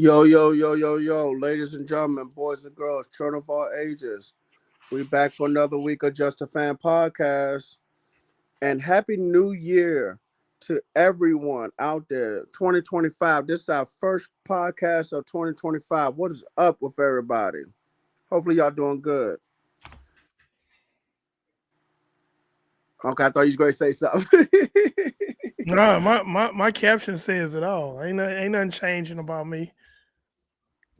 Yo, yo, yo, yo, yo, ladies and gentlemen, boys and girls, children of all ages. We back for another week of Just a Fan podcast. And Happy New Year to everyone out there. 2025. This is our first podcast of 2025. What is up with everybody? Hopefully y'all doing good. Okay, I thought you was going to say something. No, my caption says it all. Ain't nothing changing about me.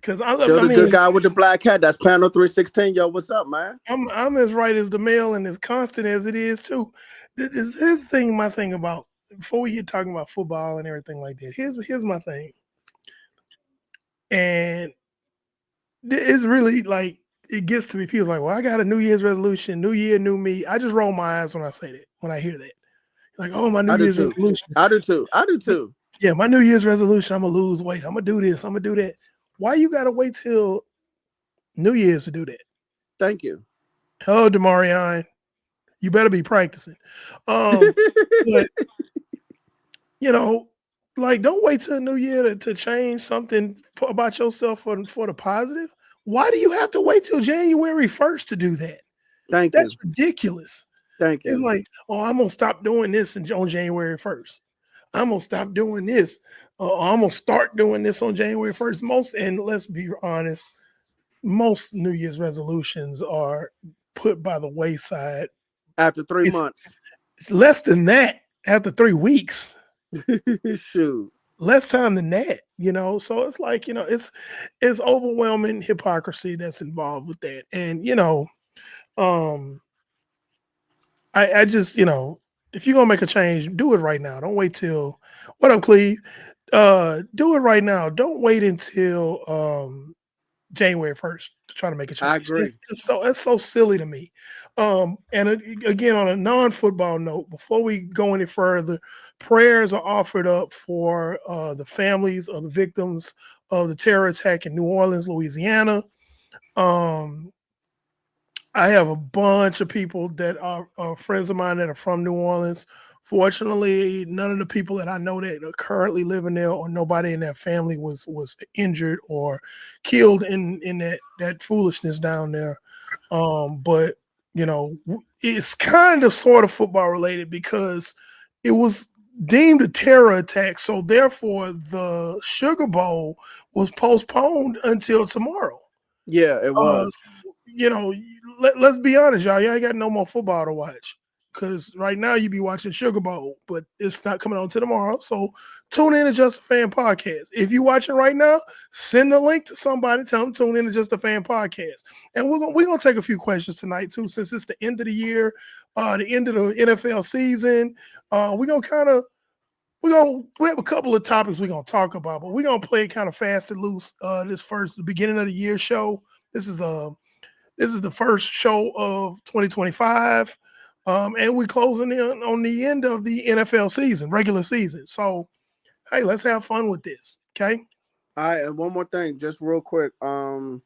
Cause Still I the good mean guy with the black hat. That's panel 316. Yo, what's up, man? I'm as right as the mail and as constant as it is too. This thing, my thing about before we get talking about football and everything like that. Here's my thing, and it's really like it gets to me. People's like, well, I got a New Year's resolution, New Year, new me. I just roll my eyes when I say that. When I hear that, like, oh, my New I do Year's too. resolution. I do too. I do too. Yeah, my New Year's resolution. I'm gonna lose weight. I'm gonna do this. I'm gonna do that. Why you gotta wait till New Year's to do that? Thank you. Oh, Demarion, you better be practicing. Um, but you know, like don't wait till New Year to change something about yourself for the positive. Why do you have to wait till January 1st to do that? Thank That's you. ridiculous. Thank It's you. like, oh, I'm gonna stop doing this on January 1st. I'm gonna stop doing this. I'm gonna start doing this on January 1st. Most, and let's be honest, most New Year's resolutions are put by the wayside. After three It's months. less than that after 3 weeks. Shoot. Less time than that. So it's like, it's overwhelming hypocrisy that's involved with that. And um, I just, if you're gonna make a change, do it right now. Don't wait till what up, Cleve? Do it right now. Don't wait until January 1st to try to make a I change. agree. It's so silly to me. And again, on a non-football note, before we go any further, prayers are offered up for the families of the victims of the terror attack in New Orleans, Louisiana. Um, I have a bunch of people that are friends of mine that are from New Orleans. Fortunately, none of the people that I know that are currently living there or nobody in their family was injured or killed in that foolishness down there. But it's kind of sort of football related because it was deemed a terror attack. So therefore, the Sugar Bowl was postponed until tomorrow. Yeah, it Uh, was. you know, let's be honest, y'all. Y'all ain't got no more football to watch. Because right now you be watching Sugar Bowl, but it's not coming on to tomorrow. So tune in to Just a Fan Podcast. If you're watching right now, send a link to somebody. Tell them tune in to Just a Fan Podcast. And we're gonna take a few questions tonight too, since it's the end of the year, the end of the NFL season. We're gonna kind of we have a couple of topics we're gonna talk about, but we're gonna play it kind of fast and loose. The beginning of the year show. This is the first show of 2025. And we're closing in on the end of the NFL season, regular season. So, hey, let's have fun with this. Okay. All right, and one more thing, just real quick. I'm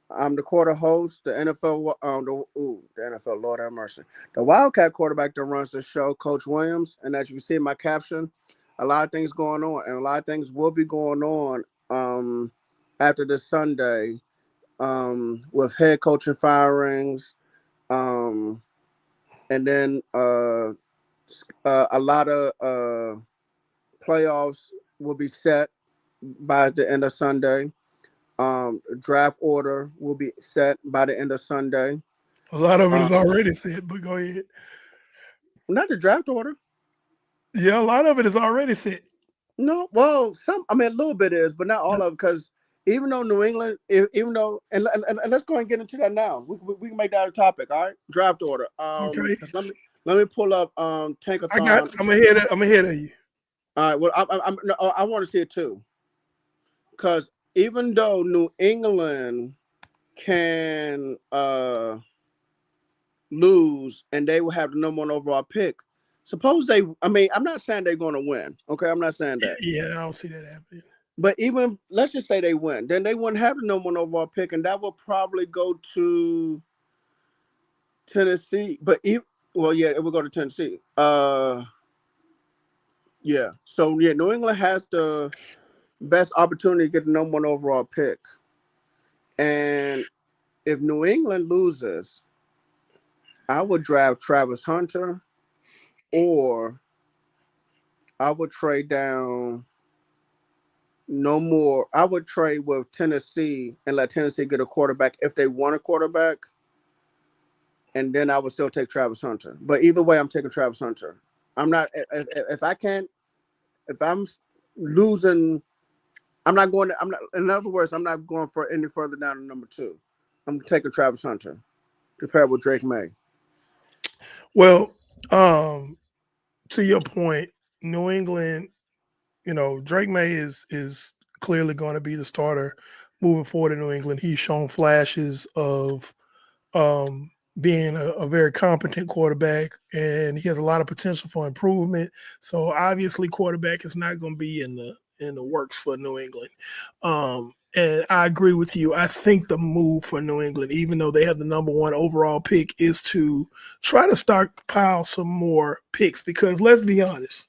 the quarter host, the NFL, the NFL, Lord have mercy, the Wildcat quarterback that runs the show, Coach Williams. And as you can see in my caption, a lot of things going on, and a lot of things will be going on after this Sunday with head coaching firings, um, and then a lot of playoffs will be set by the end of Sunday. Draft order will be set by the end of Sunday. A lot of it Uh, is already said, but go ahead. not the draft order. Yeah, a lot of it is already said. No, well, some. I mean, a little bit is, but not all of it. Because even though New England, even though, and let's go and get into that now. We can make that a topic. All right, draft order. Okay. 'Cause let me pull up Tankathon. I'm ahead of you. All right. Well, no, I want to see it too. Because even though New England can lose and they will have the number one overall pick. Suppose they, I mean, I'm not saying they're going to win. Okay, I'm not saying that. Yeah, I don't see that happening. But even let's just say they win, then they wouldn't have the number one overall pick, and that will probably go to Tennessee. Well, yeah, it will go to Tennessee. Yeah. So yeah, New England has the best opportunity to get the number one overall pick. And if New England loses, I would draft Travis Hunter, or I would trade down no more. I would trade with Tennessee and let Tennessee get a quarterback if they want a quarterback, and then I would still take Travis Hunter. But either way, I'm taking Travis Hunter. I'm not if I can't if I'm losing. I'm not going to. I'm not. In other words, I'm not going for any further down to number 2. I'm taking Travis Hunter to pair with Drake May. Well, to your point, New England, Drake May is clearly going to be the starter moving forward in New England. He's shown flashes of being a very competent quarterback, and he has a lot of potential for improvement. So obviously, quarterback is not going to be in the works for New England. And I agree with you. I think the move for New England, even though they have the number 1 overall pick, is to try to stockpile some more picks. Because let's be honest,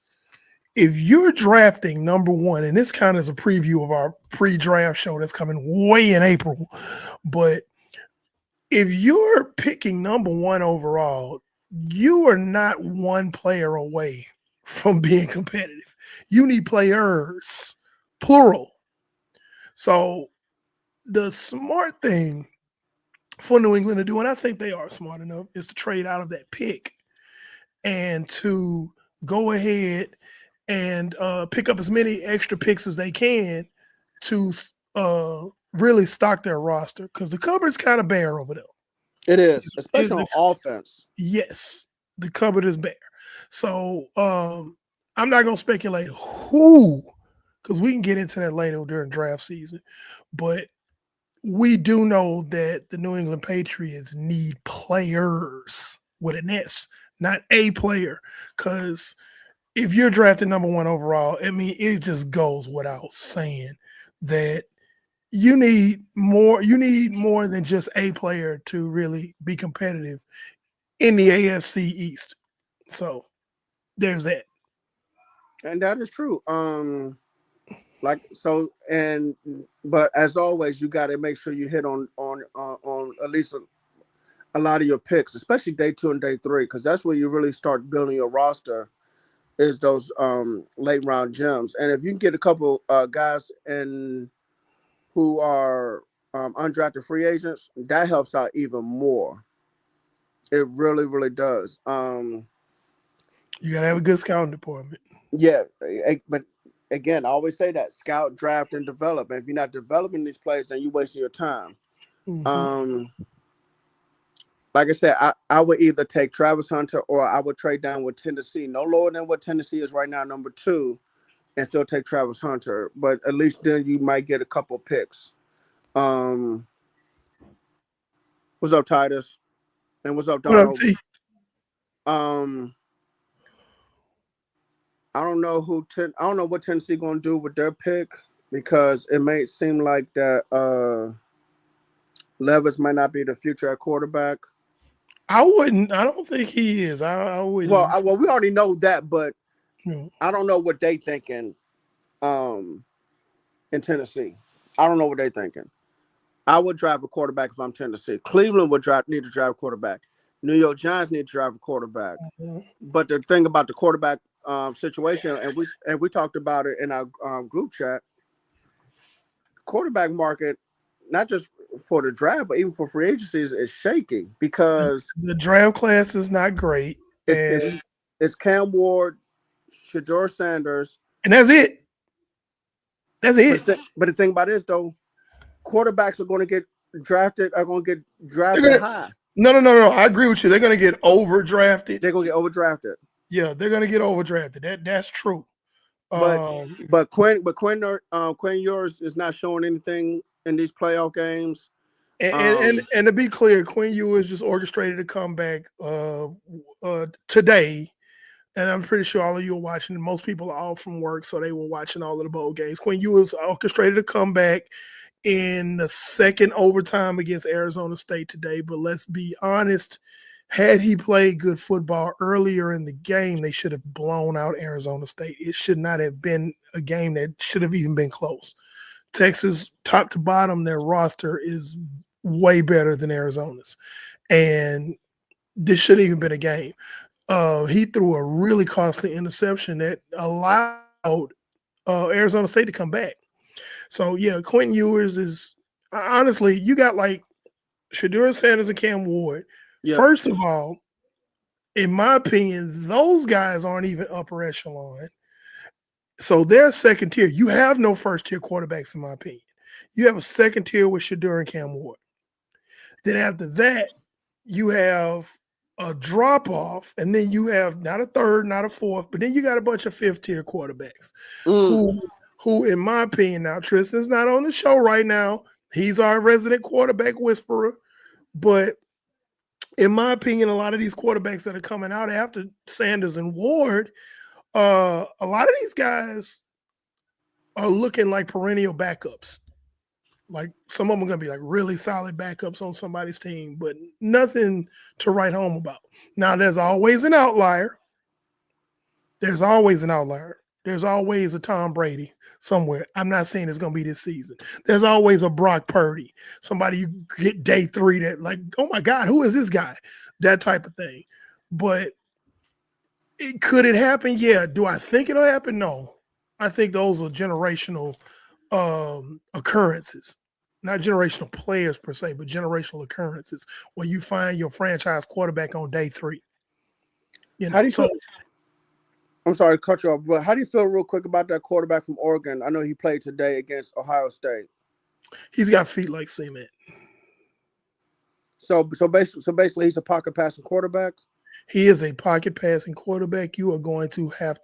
if you're drafting number 1, and this kind of is a preview of our pre-draft show that's coming way in April, but if you're picking number 1 overall, you are not one player away from being competitive. You need players, plural. So the smart thing for New England to do, and I think they are smart enough, is to trade out of that pick and to go ahead and pick up as many extra picks as they can to really stock their roster, because the cupboard's kind of bare over there. It is, especially on offense. Yes, the cupboard is bare. So I'm not going to speculate who, because we can get into that later during draft season. But we do know that the New England Patriots need players with an S, not a player. Because if you're drafted number 1 overall, I mean, it just goes without saying that you need more than just a player to really be competitive in the AFC East. So there's that. And that is true. But as always, you got to make sure you hit on at least a lot of your picks, especially day 2 and day 3, because that's where you really start building your roster. Is those late round gems, and if you can get a couple guys who are undrafted free agents, that helps out even more. It really, really does. You gotta have a good scouting department. Yeah, but again, I always say that: scout, draft, and develop. And if you're not developing these players, then you're wasting your time. Mm-hmm. Like I said, I would either take Travis Hunter or I would trade down with Tennessee, no lower than what Tennessee is right now, number 2, and still take Travis Hunter. But at least then you might get a couple picks. What's up, Titus? And what's up, Donald? What up, T? I don't know what Tennessee gonna do with their pick, because it may seem like that Levis might not be the future at quarterback. I don't think he is. I wouldn't. Well, we already know that, but I don't know what they thinking in Tennessee. I don't know what they thinking. I would drive a quarterback if I'm Tennessee. Cleveland would need to drive a quarterback. New York Giants need to drive a quarterback. Mm-hmm. But the thing about the quarterback situation, and we talked about it in our group chat, quarterback market, not just for the draft, but even for free agencies, is shaky, because the draft class is not great. It's Cam Ward, Shedeur Sanders, and that's it. That's it. But the thing about this, though, quarterbacks are going to get drafted. High. No. I agree with you. They're going to get overdrafted. They're going to get overdrafted. Yeah, they're going to get overdrafted. That's true. But Quinn Ewers is not showing anything in these playoff games. And to be clear, Quinn Ewers just orchestrated a comeback today. And I'm pretty sure all of you are watching. Most people are off from work, so they were watching all of the bowl games. Quinn Ewers orchestrated a comeback in the second overtime against Arizona State today. But let's be honest, Had he played good football earlier in the game, they should have blown out Arizona State. It should not have been a game that should have even been close. Texas, top to bottom, their roster is way better than Arizona's. And this shouldn't even been a game. He threw a really costly interception that allowed Arizona State to come back. So, yeah, Quentin Ewers is honestly, you got like Shedeur Sanders and Cam Ward. Yeah. First of all, in my opinion, those guys aren't even upper echelon. So they're second tier. You have no first tier quarterbacks, in my opinion. You have a second tier with Shedeur and Cam Ward. Then after that, you have a drop off, and then you have not a third, not a fourth, but then you got a bunch of fifth tier quarterbacks who, in my opinion, now Tristan's not on the show right now. He's our resident quarterback whisperer, but in my opinion, a lot of these quarterbacks that are coming out after Sanders and Ward, a lot of these guys are looking like perennial backups. Like some of them are going to be like really solid backups on somebody's team, but nothing to write home about. Now, there's always an outlier. There's always an outlier. There's always a Tom Brady somewhere. I'm not saying it's going to be this season. There's always a Brock Purdy, somebody you get day 3 that like, oh my God, who is this guy? That type of thing. But could it happen? Yeah. Do I think it'll happen? No. I think those are generational occurrences. Not generational players per se, but generational occurrences where you find your franchise quarterback on day 3. You know, how do you feel? I'm sorry to cut you off, but how do you feel real quick about that quarterback from Oregon? I know he played today against Ohio State. He's got feet like cement. So basically he's a pocket passing quarterback? He is a pocket passing quarterback. You are going to have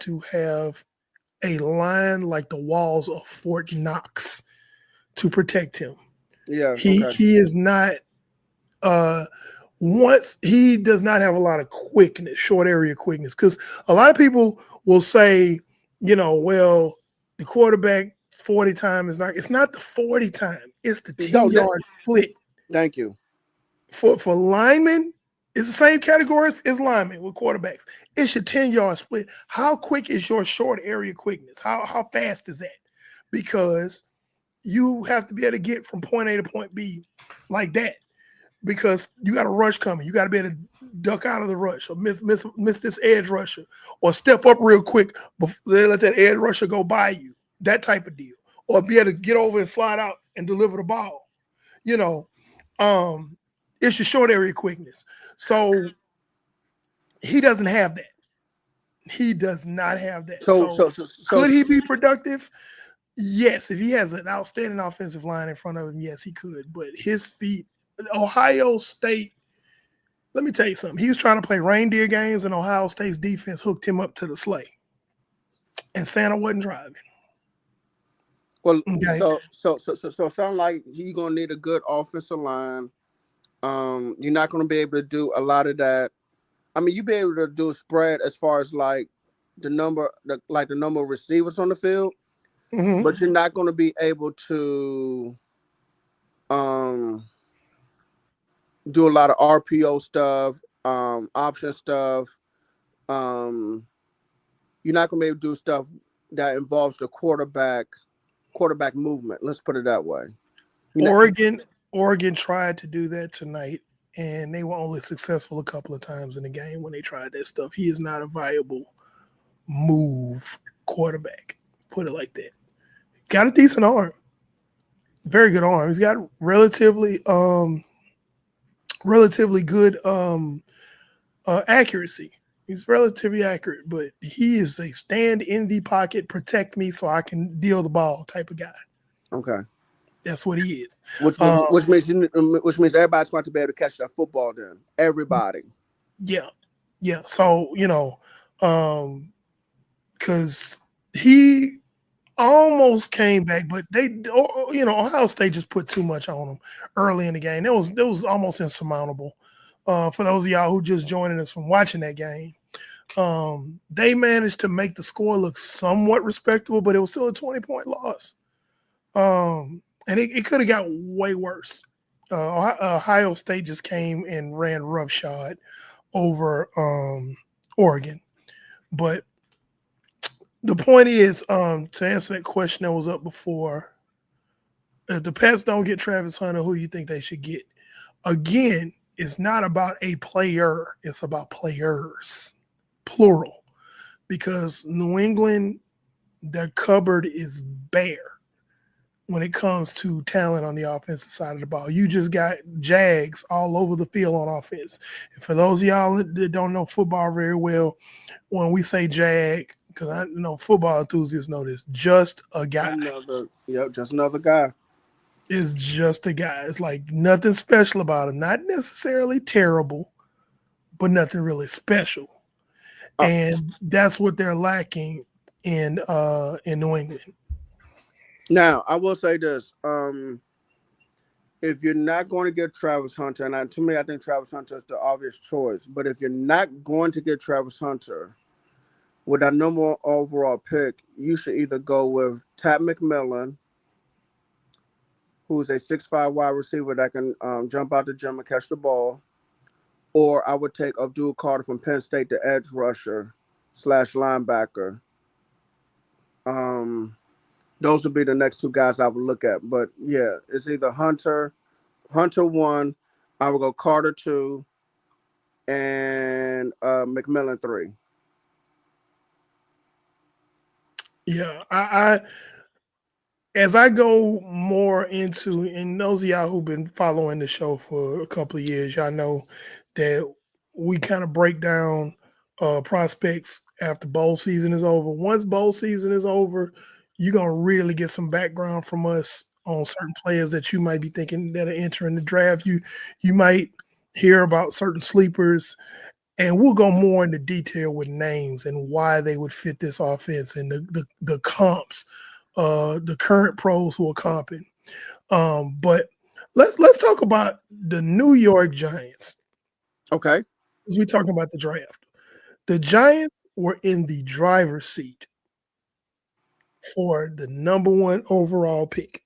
a line like the walls of Fort Knox to protect him. Yeah. He is not he does not have a lot of quickness, short area quickness, because a lot of people will say, you know, well, the quarterback 40 time is not. It's not the 40 time. It's the 10-yard split. Thank you. For linemen, it's the same category as linemen with quarterbacks. It's your 10-yard split. How quick is your short area quickness? How fast is that? Because you have to be able to get from point A to point B like that. Because you got a rush coming. You got to be able to duck out of the rush or miss this edge rusher or step up real quick before they let that edge rusher go by you. That type of deal. Or be able to get over and slide out and deliver the ball. You know, it's your short area quickness. So he doesn't have that. He does not have that. So could he be productive? Yes. If he has an outstanding offensive line in front of him, yes, he could. But his feet, Ohio State, let me tell you something. He was trying to play reindeer games, and Ohio State's defense hooked him up to the sleigh. And Santa wasn't driving. Well, okay. So it sounds like you're gonna need a good offensive line. You're not gonna be able to do a lot of that. I mean, you'll be able to do a spread as far as like the number of receivers on the field, but you're not gonna be able to do a lot of RPO stuff, option stuff. You're not gonna be able to do stuff that involves the quarterback movement. Let's put it that way. Oregon tried to do that tonight, and they were only successful a couple of times in the game when they tried that stuff. He is not a viable move quarterback. Put it like that. Got a decent arm. Very good arm. He's got relatively good accuracy. He's relatively accurate, but he is a stand in the pocket, protect me so I can deal the ball type of guy. Okay. That's what he is. Which means everybody's going to be able to catch that football then. Everybody. Yeah. Yeah. So, you know, because he almost came back, but Ohio State just put too much on him early in the game. It was almost insurmountable. For those of y'all who just joining us from watching that game, they managed to make the score look somewhat respectable, but it was still a 20-point loss. And it could have got way worse. Ohio State just came and ran roughshod over Oregon. But the point is, to answer that question that was up before, if the Pats don't get Travis Hunter, who you think they should get? Again, it's not about a player, it's about players, plural, because New England, their cupboard is bare when it comes to talent on the offensive side of the ball. You just got Jags all over the field on offense. And for those of y'all that don't know football very well, when we say Jag, because I know football enthusiasts know this, just a guy. Just another guy. Is just a guy. It's like nothing special about him. Not necessarily terrible, but nothing really special. And that's what they're lacking in New England. Now, I will say this. If you're not going to get Travis Hunter, and to me, I think Travis Hunter is the obvious choice, but if you're not going to get Travis Hunter with that number one overall pick, you should either go with Tat McMillan, who's a 6'5" wide receiver that can jump out the gym and catch the ball, or I would take Abdul Carter from Penn State, the edge rusher / linebacker. Those would be the next two guys I would look at. But yeah, it's either Hunter 1, I would go Carter 2, and McMillan 3. Yeah, I as I go more into, and those of y'all who've been following the show for a couple of years, y'all know that we kind of break down prospects after bowl season is over. Once bowl season is over, you're going to really get some background from us on certain players that you might be thinking that are entering the draft. You might hear about certain sleepers, and we'll go more into detail with names and why they would fit this offense and the comps, the current pros who are comping. But let's talk about the New York Giants. Okay. As we talking about the draft, the Giants were in the driver's seat for the number 1 overall pick.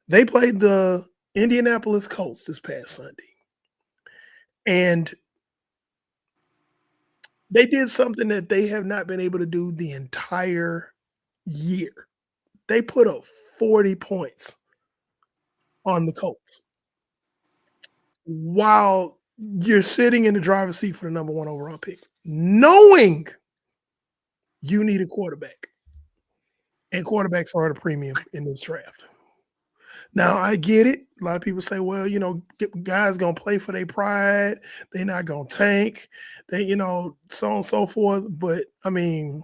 They played the Indianapolis Colts this past Sunday. And they did something that they have not been able to do the entire year. They put up 40 points on the Colts while you're sitting in the driver's seat for the number 1 overall pick, knowing you need a quarterback. And quarterbacks are at a premium in this draft. Now, I get it. A lot of people say, well, guys going to play for their pride. They're not going to tank. They, so on and so forth. But, I mean,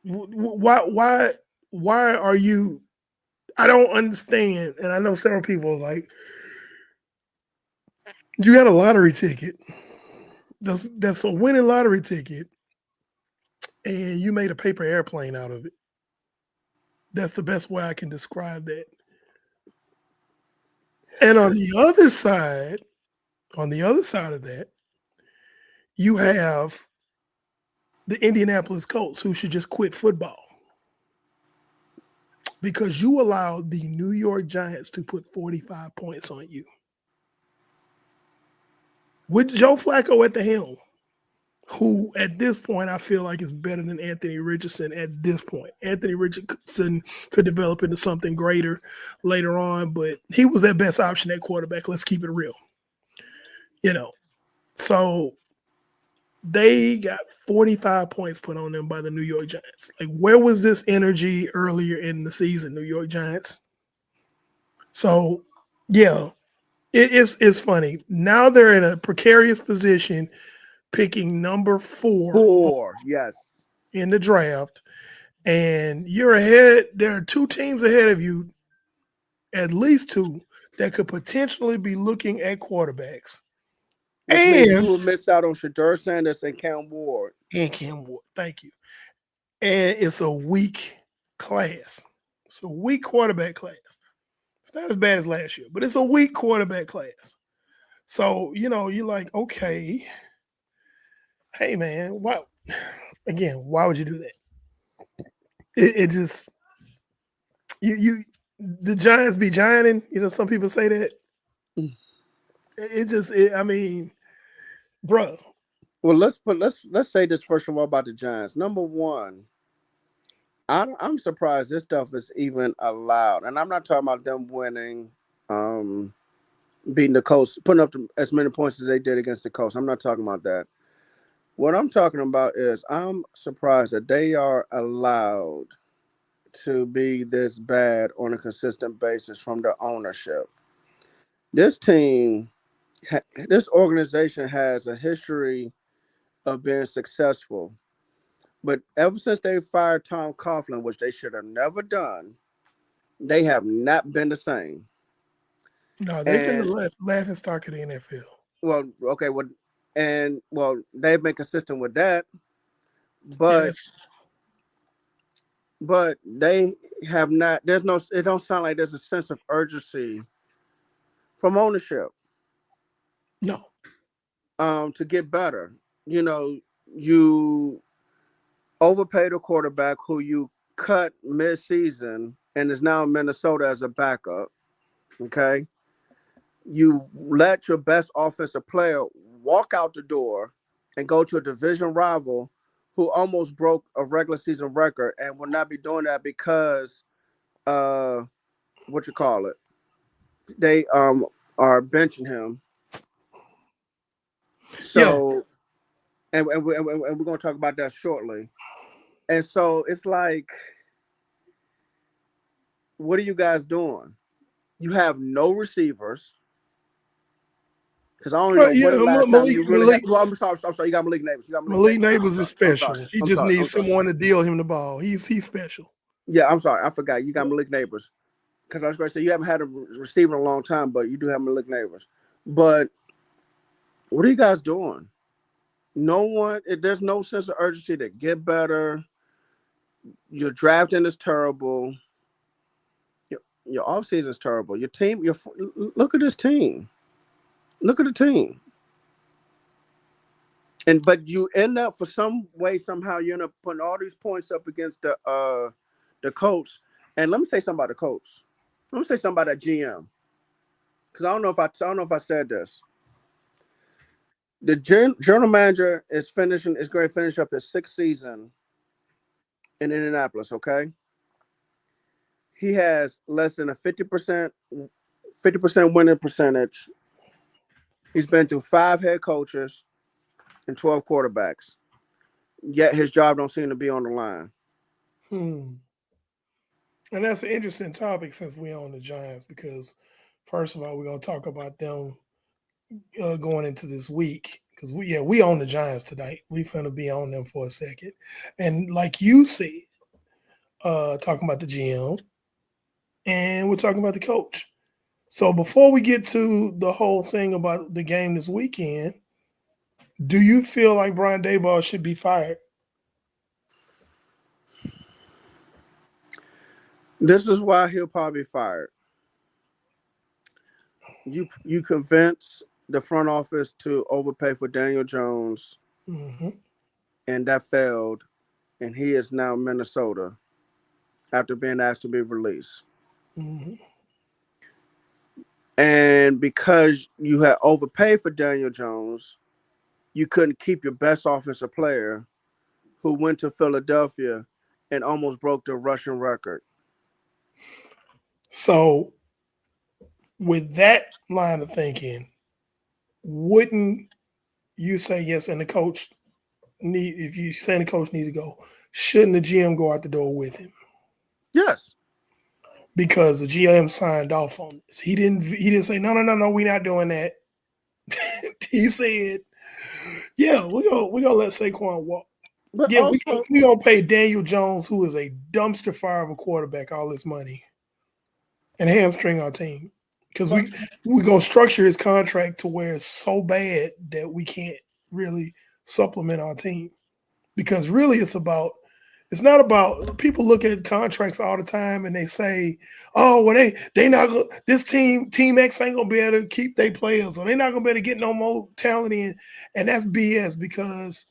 why are you – I don't understand. And I know several people are like, you got a lottery ticket. That's a winning lottery ticket. And you made a paper airplane out of it. That's the best way I can describe that. And on the other side of that, you have the Indianapolis Colts who should just quit football because you allowed the New York Giants to put 45 points on you. With Joe Flacco at the helm, who at this point I feel like is better than Anthony Richardson at this point. Anthony Richardson could develop into something greater later on, but he was their best option at quarterback. Let's keep it real. So they got 45 points put on them by the New York Giants. Like, where was this energy earlier in the season, New York Giants? So, yeah, it's funny. Now they're in a precarious position picking number 4 yes, in the draft, and you're ahead. There are 2 teams ahead of you, at least 2, that could potentially be looking at quarterbacks. And you will miss out on Shedeur Sanders and Cam Ward. Thank you. And it's a weak class. It's a weak quarterback class. It's not as bad as last year, but it's a weak quarterback class. So, you're like, okay, hey man, why would you do that? It just the Giants be gianting. Some people say that. I mean, bro. Well, let's say this first of all about the Giants. Number one, I'm surprised this stuff is even allowed, and I'm not talking about them winning, um, beating the Colts, putting up as many points as they did against the Colts. I'm not talking about that. What I'm talking about is I'm surprised that they are allowed to be this bad on a consistent basis from the ownership. This team, this organization has a history of being successful, but ever since they fired Tom Coughlin, which they should have never done, they have not been the same. No, they've been And the laughing stock of the NFL. well, okay, well, they've been consistent with that, but Yes. they have not. There's no. It don't sound like there's a sense of urgency from ownership. No. To get better. You know, you overpaid a quarterback who you cut mid-season and is now in Minnesota as a backup. Okay, you let your best offensive player walk out the door and go to a division rival who almost broke a regular season record and will not be doing that because what you call it, they are benching him. Yeah. So and we're going to talk about that shortly. And so it's like, what are you guys doing? You have no receivers. Because I don't even Well, know yeah, when the last time Malik, you really had. Malik, Well, I'm sorry. I'm sorry. You got Malik Neighbors. You got Malik Malik Neighbors. Neighbors is I'm sorry. special. He I'm just sorry. needs I'm sorry. someone to deal him the ball. He's special. Yeah, I'm sorry. I forgot. You got Malik Neighbors. Because I was going to say, you haven't had a receiver in a long time, but you do have Malik Neighbors. But what are you guys doing? No one, there's no sense of urgency to get better. Your drafting is terrible. Your offseason is terrible. Your team, look at this team. Look at the team. But you end up, for some way, somehow you end up putting all these points up against the Colts. And let me say something about the Colts. Let me say something about that GM. Because I don't know if I said this. The general manager is going to finish up his sixth season in Indianapolis. Okay, he has less than a 50% winning percentage. He's been through 5 head coaches and 12 quarterbacks. Yet his job don't seem to be on the line. And that's an interesting topic since we own the Giants, because first of all, we're going to talk about them going into this week, because we own the Giants tonight. We finna be on them for a second. And like you said, talking about the GM, and we're talking about the coach. So before we get to the whole thing about the game this weekend, do you feel like Brian Daboll should be fired? This is why he'll probably be fired. You convince the front office to overpay for Daniel Jones, Mm-hmm. and that failed, and he is now in Minnesota after being asked to be released. Mm-hmm. And because you had overpaid for Daniel Jones, you couldn't keep your best offensive player, who went to Philadelphia and almost broke the rushing record. So with that line of thinking, wouldn't you say yes? And the coach if you say the coach need to go, shouldn't the GM go out the door with him? Yes. Because the GM signed off on this. He didn't say, no, we're not doing that. He said, yeah, we're gonna let Saquon walk. But Yeah, also, we gonna pay Daniel Jones, who is a dumpster fire of a quarterback, all this money and hamstring our team. Because we gonna structure his contract to where it's so bad that we can't really supplement our team. Because really it's not about, people look at contracts all the time and they say, oh, well, they not gonna, this team X ain't gonna be able to keep their players, or they're not gonna be able to get no more talent in. And that's BS, because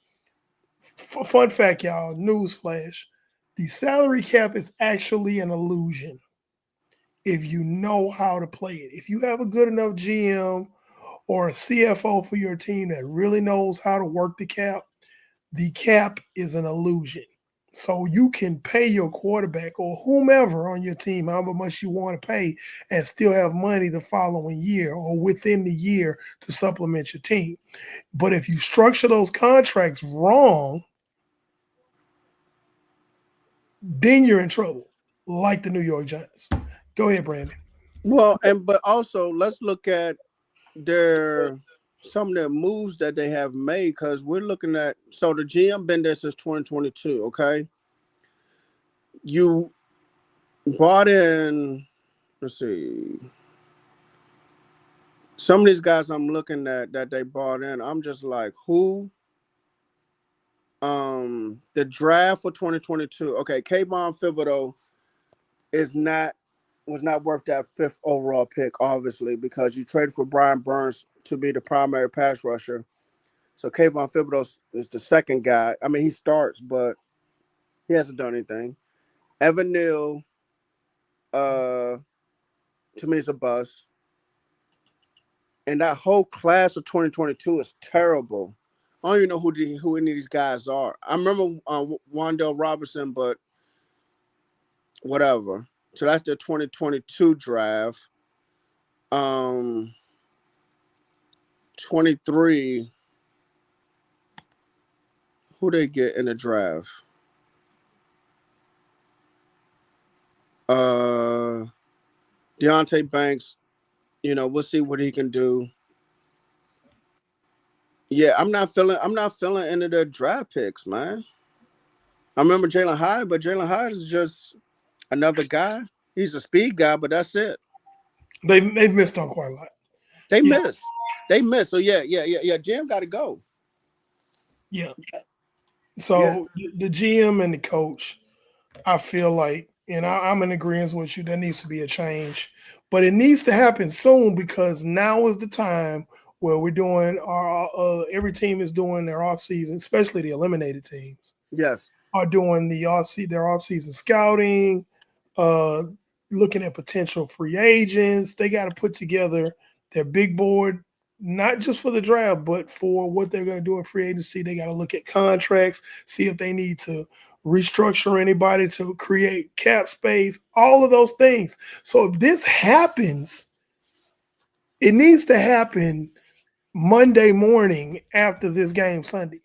fun fact, y'all, news flash, the salary cap is actually an illusion if you know how to play it. If you have a good enough GM or a CFO for your team that really knows how to work the cap is an illusion. So you can pay your quarterback or whomever on your team however much you want to pay and still have money the following year or within the year to supplement your team. But if you structure those contracts wrong, then you're in trouble, like the New York Giants. Go ahead, Brandon. Well, but also let's look at their some of their moves that they have made, because we're looking at, so the GM been there since 2022. Okay, you brought in, let's see, some of these guys I'm looking at that they brought in. I'm just like, who? The draft for 2022. Okay, Kayvon Thibodeau was not worth that 5th overall pick, obviously, because you traded for Brian Burns to be the primary pass rusher. So Kayvon Thibodeau is the second guy. I mean, he starts, but he hasn't done anything. Evan Neal, to me, is a bust. And that whole class of 2022 is terrible. I don't even know who any of these guys are. I remember Wan'Dale Robinson, but whatever. So that's the 2022 draft. 23. Who they get in the draft? Deontay Banks. We'll see what he can do. Yeah, I'm not feeling any of their draft picks, man. I remember Jalen Hyde, but Jalen Hyde is just another guy. He's a speed guy, but that's it. They've missed on quite a lot. They miss. So yeah. Jim got to go. Yeah. So the GM and the coach, I feel like, and I'm in agreement with you, there needs to be a change. But it needs to happen soon, because now is the time where we're doing our every team is doing their off season, especially the eliminated teams. Yes. Are doing their off season scouting, looking at potential free agents. They got to put together their big board, not just for the draft, but for what they're going to do in free agency. They got to look at contracts, see if they need to restructure anybody to create cap space, all of those things. So if this happens, it needs to happen Monday morning after this game Sunday.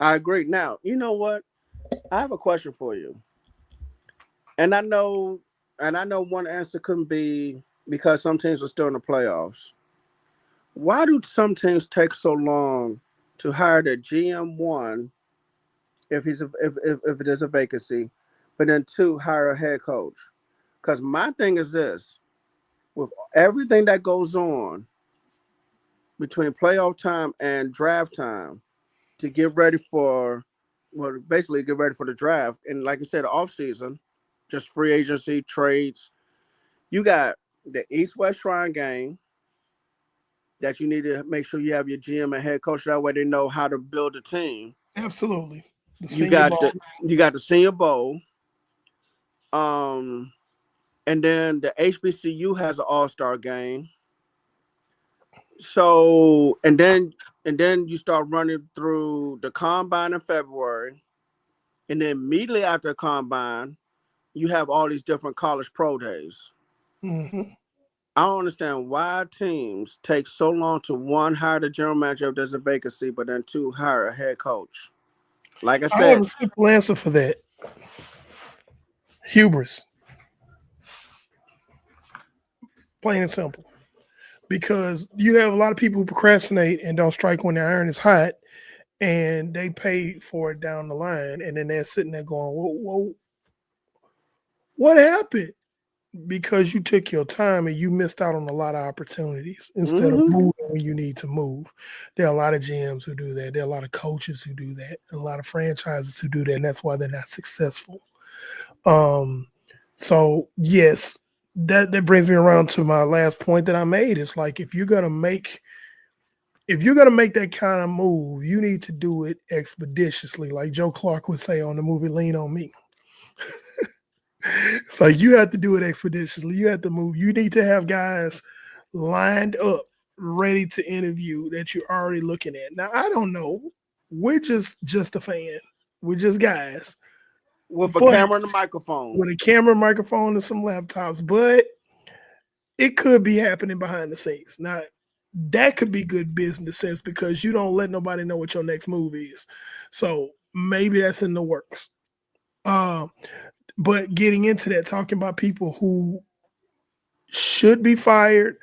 I agree. Now, you know what? I have a question for you. And I know one answer couldn't be because some teams are still in the playoffs. Why do some teams take so long to hire the GM1 if it is a vacancy, but then 2, hire a head coach? Because my thing is this: with everything that goes on between playoff time and draft time to get ready for, basically get ready for the draft, and like you said, the off season, just free agency, trades. You got the East-West Shrine game that you need to make sure you have your GM and head coach. That way they know how to build a team. Absolutely. You got the Senior Bowl. And then the HBCU has an all-star game. So and then you start running through the combine in February. And then immediately after the combine, you have all these different college pro days. Mm-hmm. I don't understand why teams take so long to, 1, hire the general manager if there's a vacancy, but then 2, hire a head coach. Like I said, I have a simple answer for that. Hubris. Plain and simple. Because you have a lot of people who procrastinate and don't strike when the iron is hot, and they pay for it down the line, and then they're sitting there going, whoa, what happened? Because you took your time and you missed out on a lot of opportunities instead of moving when you need to move. There are a lot of GMs who do that. There are a lot of coaches who do that. A lot of franchises who do that, and that's why they're not successful. So yes, that brings me around to my last point that I made. It's like, if you're gonna make that kind of move, you need to do it expeditiously, like Joe Clark would say on the movie Lean on Me. So you have to do it expeditiously. You have to move. You need to have guys lined up ready to interview that you're already looking at. Now, I don't know. We're just a fan. We're just guys with a but camera and a microphone. with a camera, microphone, and some laptops. But it could be happening behind the scenes. Now, that could be good business sense because you don't let nobody know what your next move is. So maybe that's in the works. But getting into that, talking about people who should be fired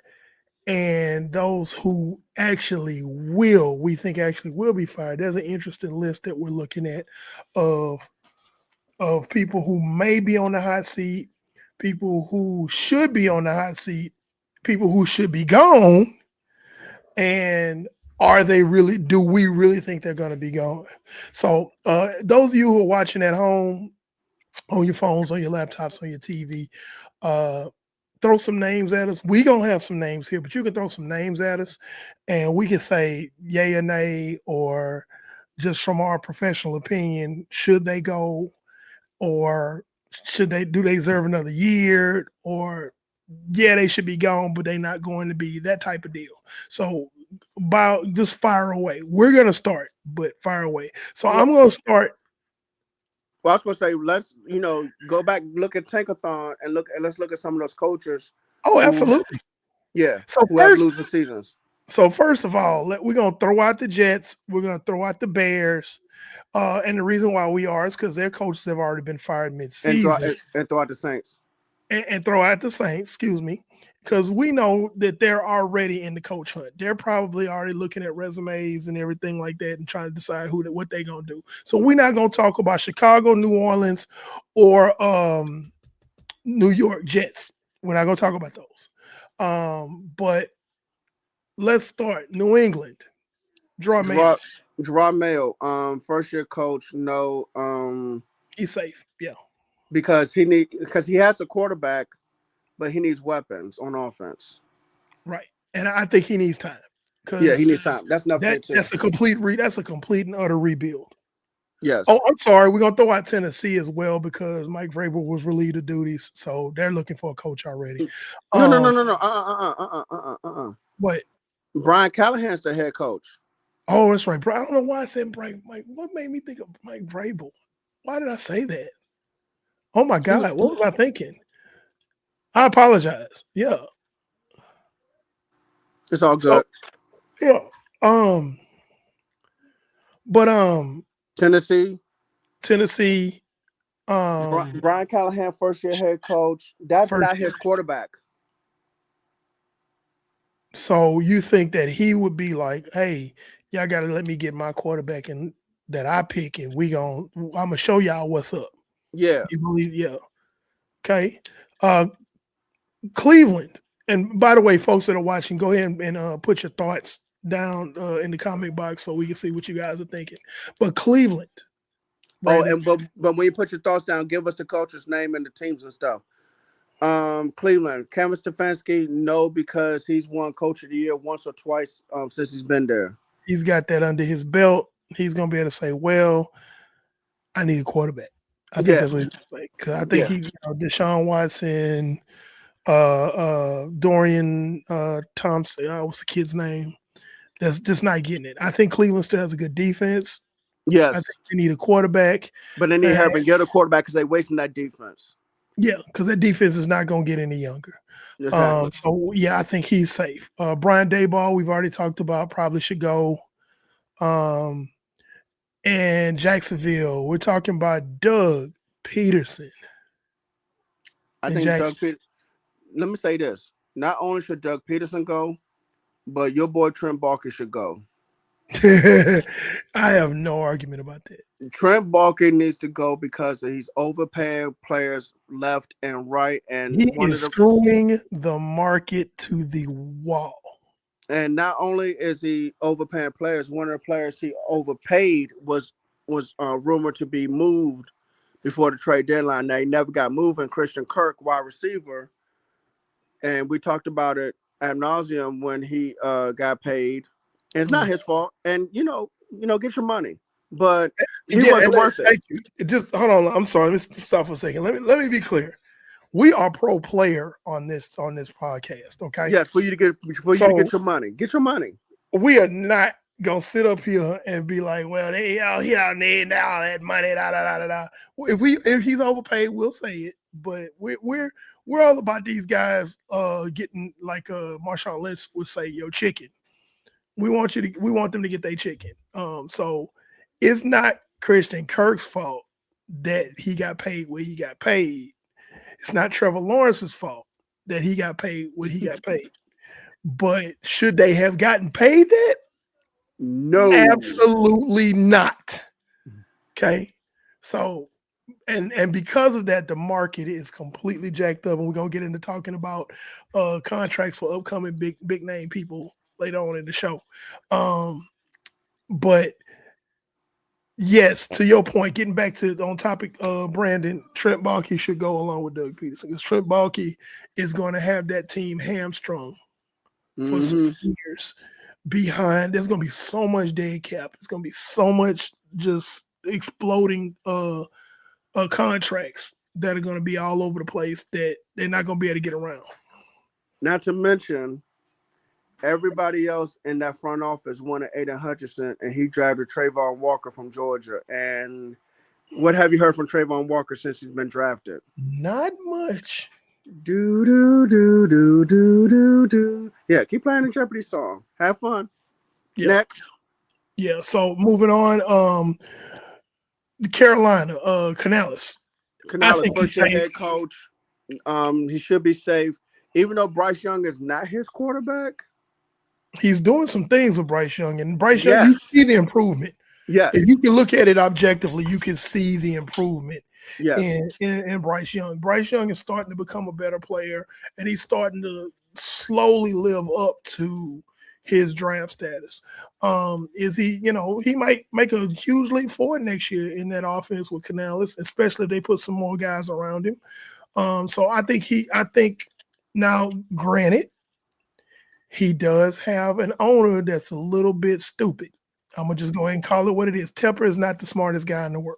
and those who we think actually will be fired. There's an interesting list that we're looking at of people who may be on the hot seat, people who should be on the hot seat, people who should be gone, and do we really think they're going to be gone? So those of you who are watching at home, on your phones, on your laptops, on your TV, throw some names at us. We gonna have some names here, but you can throw some names at us and we can say yay or nay, or just from our professional opinion, should they go, or do they deserve another year, or yeah, they should be gone, but they're not going to be, that type of deal. So just fire away. We're gonna start, but fire away. So I'm gonna start. Well, I was gonna say, let's go back, look at Tankathon, and let's look at some of those coaches. Oh, absolutely. So who have losing seasons. So first of all, we're gonna throw out the Jets. We're gonna throw out the Bears, and the reason why we are is because their coaches have already been fired mid-season. And throw out the Saints. And throw out the Saints. Excuse me. Because we know that they're already in the coach hunt. They're probably already looking at resumes and everything like that and trying to decide what they're going to do. So we're not going to talk about Chicago, New Orleans, or New York Jets. We're not going to talk about those. But let's start. New England. Jerod Mayo, first-year coach. No. He's safe. Yeah. Because he has a quarterback, but he needs weapons on offense. Right. And I think he needs time. Yeah, he needs time. That's enough. That's a complete and utter rebuild. Yes. Oh, I'm sorry. We're going to throw out Tennessee as well because Mike Vrabel was relieved of duties. So they're looking for a coach already. No. What? Brian Callahan's the head coach. Oh, that's right. I don't know why I said Mike. What made me think of Mike Vrabel? Why did I say that? Oh, my God. What was I thinking? I apologize. Yeah. It's all good. So, yeah. But Tennessee. Brian Callahan, first-year head coach. That's not his quarterback. So you think that he would be like, hey, y'all got to let me get my quarterback and that I pick, and I'm gonna show y'all what's up. Yeah. You believe? Yeah. Okay. Cleveland. And by the way, folks that are watching, go ahead and put your thoughts down in the comment box so we can see what you guys are thinking. But Cleveland. Brandon. But when you put your thoughts down, give us the coach's name and the teams and stuff. Cleveland, Kevin Stefanski, no, because he's won Coach of the Year once or twice since he's been there. He's got that under his belt. He's gonna be able to say, "Well, I need a quarterback." I think that's what he's saying. Because I think Deshaun Watson, Dorian Thompson, what's the kid's name? That's just not getting it. I think Cleveland still has a good defense. Yes. I think they need a quarterback. But they need Herbert get a quarterback because they're wasting that defense. Yeah, because that defense is not going to get any younger. Exactly. So, yeah, I think he's safe. Brian Daboll, we've already talked about, probably should go. And Jacksonville, we're talking about Doug Peterson. I think let me say this. Not only should Doug Peterson go, but your boy Trent Baalke should go. I have no argument about that. Trent Baalke needs to go because he's overpaying players left and right, and he is screwing the market to the wall. And not only is he overpaying players, one of the players he overpaid was rumored to be moved before the trade deadline. Now he never got moved, and Christian Kirk, wide receiver, and we talked about it ad nauseum when he got paid. And it's not his fault. And get your money. But he wasn't worth it. Thank you. Just hold on. I'm sorry. Let me stop for a second. Let me be clear. we are pro player on this podcast. Okay. Yes, for you to get your money. Get your money. We are not gonna sit up here and be like, well, they out here out there and all that money, da da da da da. If he's overpaid, we'll say it. But we're all about these guys getting, like Marshawn Lynch would say, yo, chicken. We want them to get their chicken. So it's not Christian Kirk's fault that he got paid what he got paid. It's not Trevor Lawrence's fault that he got paid what he got paid. But should they have gotten paid that? No. Absolutely not. Okay. So, and because of that, the market is completely jacked up. And we're going to get into talking about contracts for upcoming big name people later on in the show. But yes, to your point, getting back to on topic, Brandon, Trent Baalke should go along with Doug Peterson, because Trent Baalke is going to have that team hamstrung for some years behind. There's going to be so much dead cap. It's going to be so much just exploding contracts that are going to be all over the place that they're not going to be able to get around. Not to mention, everybody else in that front office wanted Aiden Hutchinson, and he drafted Trayvon Walker from Georgia. And what have you heard from Trayvon Walker since he's been drafted? Not much. Do do do do do do do. Yeah, keep playing the Jeopardy song. Have fun. Yeah. Next. Yeah. So moving on. Carolina, Canales. Canales, first year head coach. He should be safe, even though Bryce Young is not his quarterback. He's doing some things with Bryce Young, and Bryce Young, you see the improvement. Yeah. If you can look at it objectively, you can see the improvement. Yeah. In Bryce Young. Bryce Young is starting to become a better player, and he's starting to slowly live up to his draft status. Is he, he might make a huge leap forward next year in that offense with Canales, especially if they put some more guys around him. So I think now, granted, he does have an owner that's a little bit stupid. I'm gonna just go ahead and call it what it is. Tepper is not the smartest guy in the world.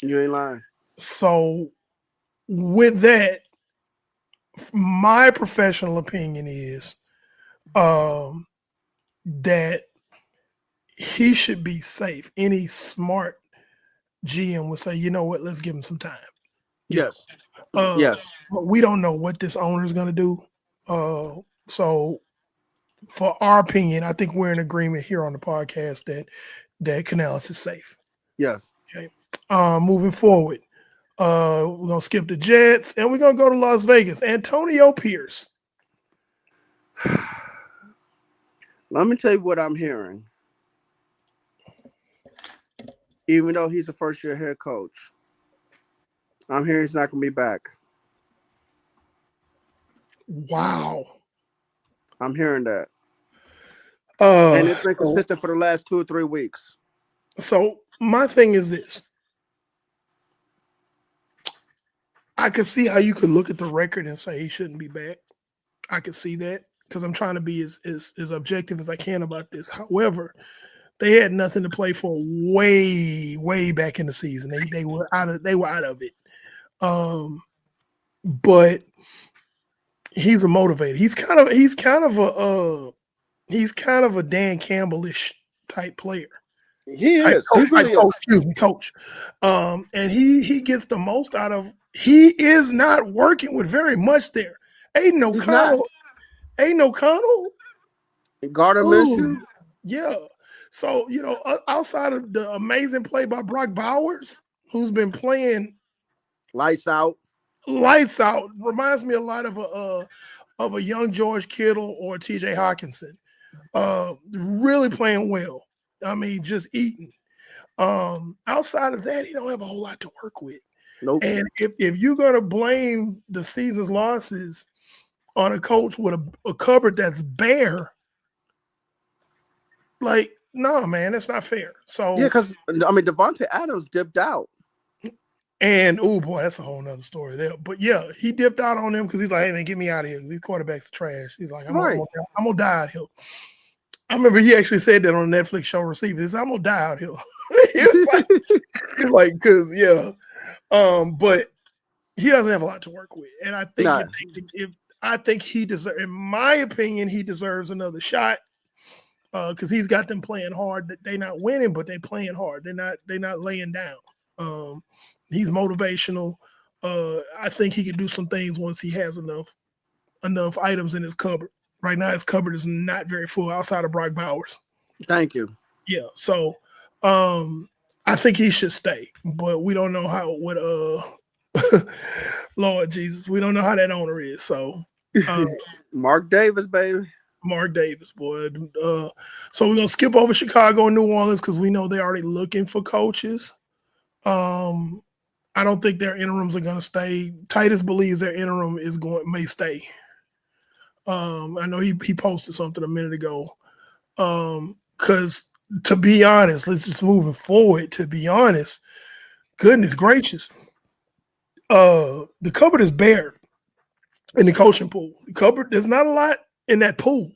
You ain't lying. So with that, my professional opinion is that he should be safe. Any smart GM would say, you know what, let's give him some time. Yes. Yes. But we don't know what this owner is going to do. So for our opinion, I think we're in agreement here on the podcast that Canales is safe. Yes. Okay. Moving forward, we're going to skip the Jets, and we're going to go to Las Vegas. Antonio Pierce. Let me tell you what I'm hearing. Even though he's a first-year head coach, I'm hearing he's not going to be back. Wow. I'm hearing that. And it's been consistent for the last 2 or 3 weeks. So my thing is this. I could see how you could look at the record and say he shouldn't be back. I could see that, because I'm trying to be as objective as I can about this. However, they had nothing to play for way back in the season. They were out of it. But he's a motivator. He's kind of a Dan Campbell-ish type player. He is. Coach. And he gets the most out of. He is not working with very much there. Aiden O'Connell. Gardner Minshew. Yeah. So, outside of the amazing play by Brock Bowers, who's been playing lights out, reminds me a lot of a young George Kittle or TJ Hawkinson. Really playing well. I mean, just eating. Outside of that, he don't have a whole lot to work with. Nope. And if you're going to blame the season's losses on a coach with a cupboard that's bare, like, no, man, that's not fair. So yeah, because Devontae Adams dipped out. And oh boy, that's a whole nother story there. But yeah, he dipped out on them because he's like, hey man, get me out of here. These quarterbacks are trash. He's like, I'm gonna die out here. I remember he actually said that on a Netflix show Receivers. He said, I'm gonna die out here. It's like, cause yeah. But he doesn't have a lot to work with, and I think No. I think he deserves, in my opinion, he deserves another shot because he's got them playing hard. They're not winning, but they're playing hard. They're not laying down. He's motivational. I think he can do some things once he has enough items in his cupboard. Right now, his cupboard is not very full outside of Brock Bowers. Thank you. Yeah, so I think he should stay, but we don't know what Lord Jesus, we don't know how that owner is. So Mark Davis, baby. Mark Davis, boy. So we're gonna skip over Chicago and New Orleans because we know they're already looking for coaches. I don't think their interims are gonna stay. Titus believes their interim may stay. I know he posted something a minute ago. Because to be honest, let's just move it forward. To be honest, goodness gracious, the cupboard is bare in the coaching pool. The cupboard, there's not a lot in that pool.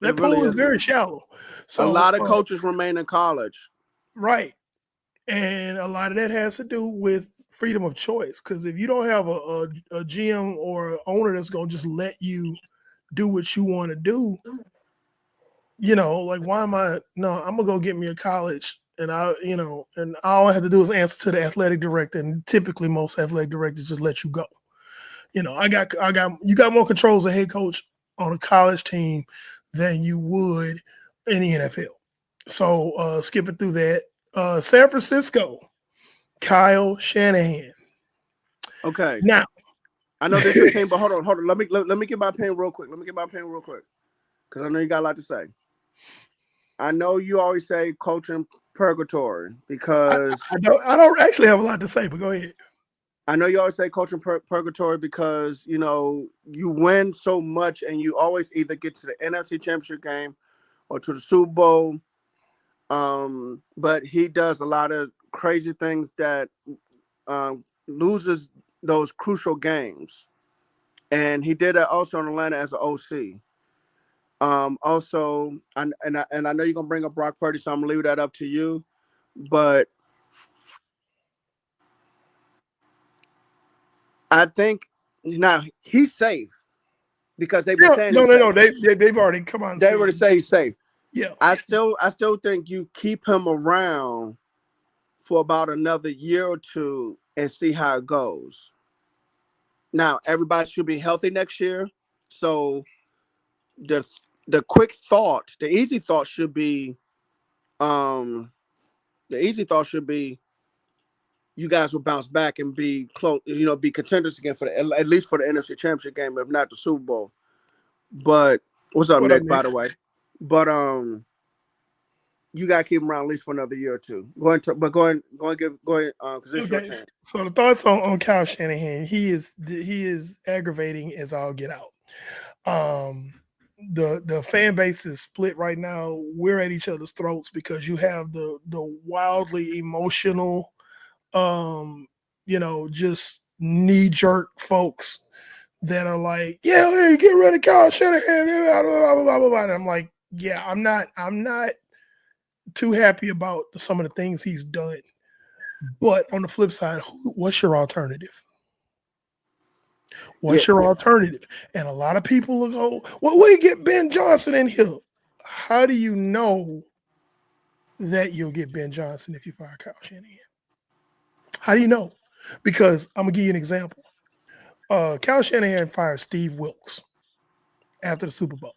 That pool is very shallow. So a lot of coaches remain in college. Right. And a lot of that has to do with freedom of choice. Because if you don't have a GM or an owner that's going to just let you do what you want to do, like, why am I? No, I'm going to go get me a college. And and all I have to do is answer to the athletic director. And typically most athletic directors just let you go. You got more control as a head coach on a college team than you would in the NFL. So skipping through that, San Francisco, Kyle Shanahan. Okay. Now, I know this is your opinion, but hold on. Let me get my opinion real quick. Because I know you got a lot to say. I know you always say coaching purgatory because I don't actually have a lot to say, but go ahead. I know you always say coaching purgatory because, you win so much and you always either get to the NFC Championship game or to the Super Bowl. But he does a lot of crazy things that loses those crucial games. And he did that also in Atlanta as an OC. Also, and I know you're going to bring up Brock Purdy, so I'm going to leave that up to you. But I think now he's safe because they've been saying no. They've already come on. They already say he's safe. Yeah, I still think you keep him around for about another year or two and see how it goes. Now everybody should be healthy next year, so the easy thought should be, you guys will bounce back and be close, be contenders again for at least for the NFC Championship game, if not the Super Bowl. But what's up, Nick? By the way, but you gotta keep him around at least for another year or two. Go ahead, because it's your chance. So the thoughts on Kyle Shanahan, he is aggravating as all get out. The fan base is split right now. We're at each other's throats because you have the wildly emotional, just knee-jerk folks that are like, yeah, hey, get rid of Kyle Shanahan. Blah, blah, blah, blah. And I'm like, yeah, I'm not too happy about some of the things he's done. But on the flip side, what's your alternative? What's your alternative? And a lot of people will go, well, we get Ben Johnson in here. How do you know that you'll get Ben Johnson if you fire Kyle Shanahan? How do you know? Because I'm going to give you an example. Kyle Shanahan fired Steve Wilks after the Super Bowl.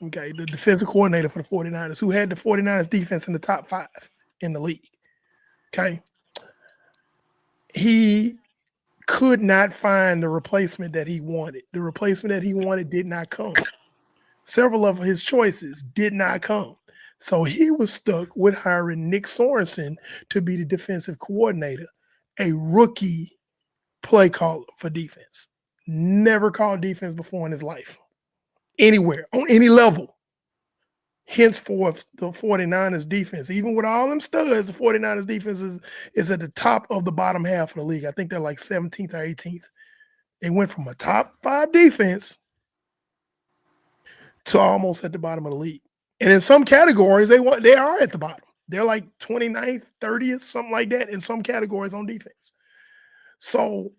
Okay, the defensive coordinator for the 49ers, who had the 49ers defense in the top 5 in the league. Okay. He could not find the replacement that he wanted. The replacement that he wanted did not come. Several of his choices did not come. So he was stuck with hiring Nick Sorensen to be the defensive coordinator, a rookie play caller for defense. Never called defense before in his life. Anywhere, on any level. Henceforth, the 49ers defense, even with all them studs, the 49ers defense is at the top of the bottom half of the league. I think they're like 17th or 18th. They went from a top 5 defense to almost at the bottom of the league. And in some categories, they are at the bottom. They're like 29th, 30th, something like that in some categories on defense. So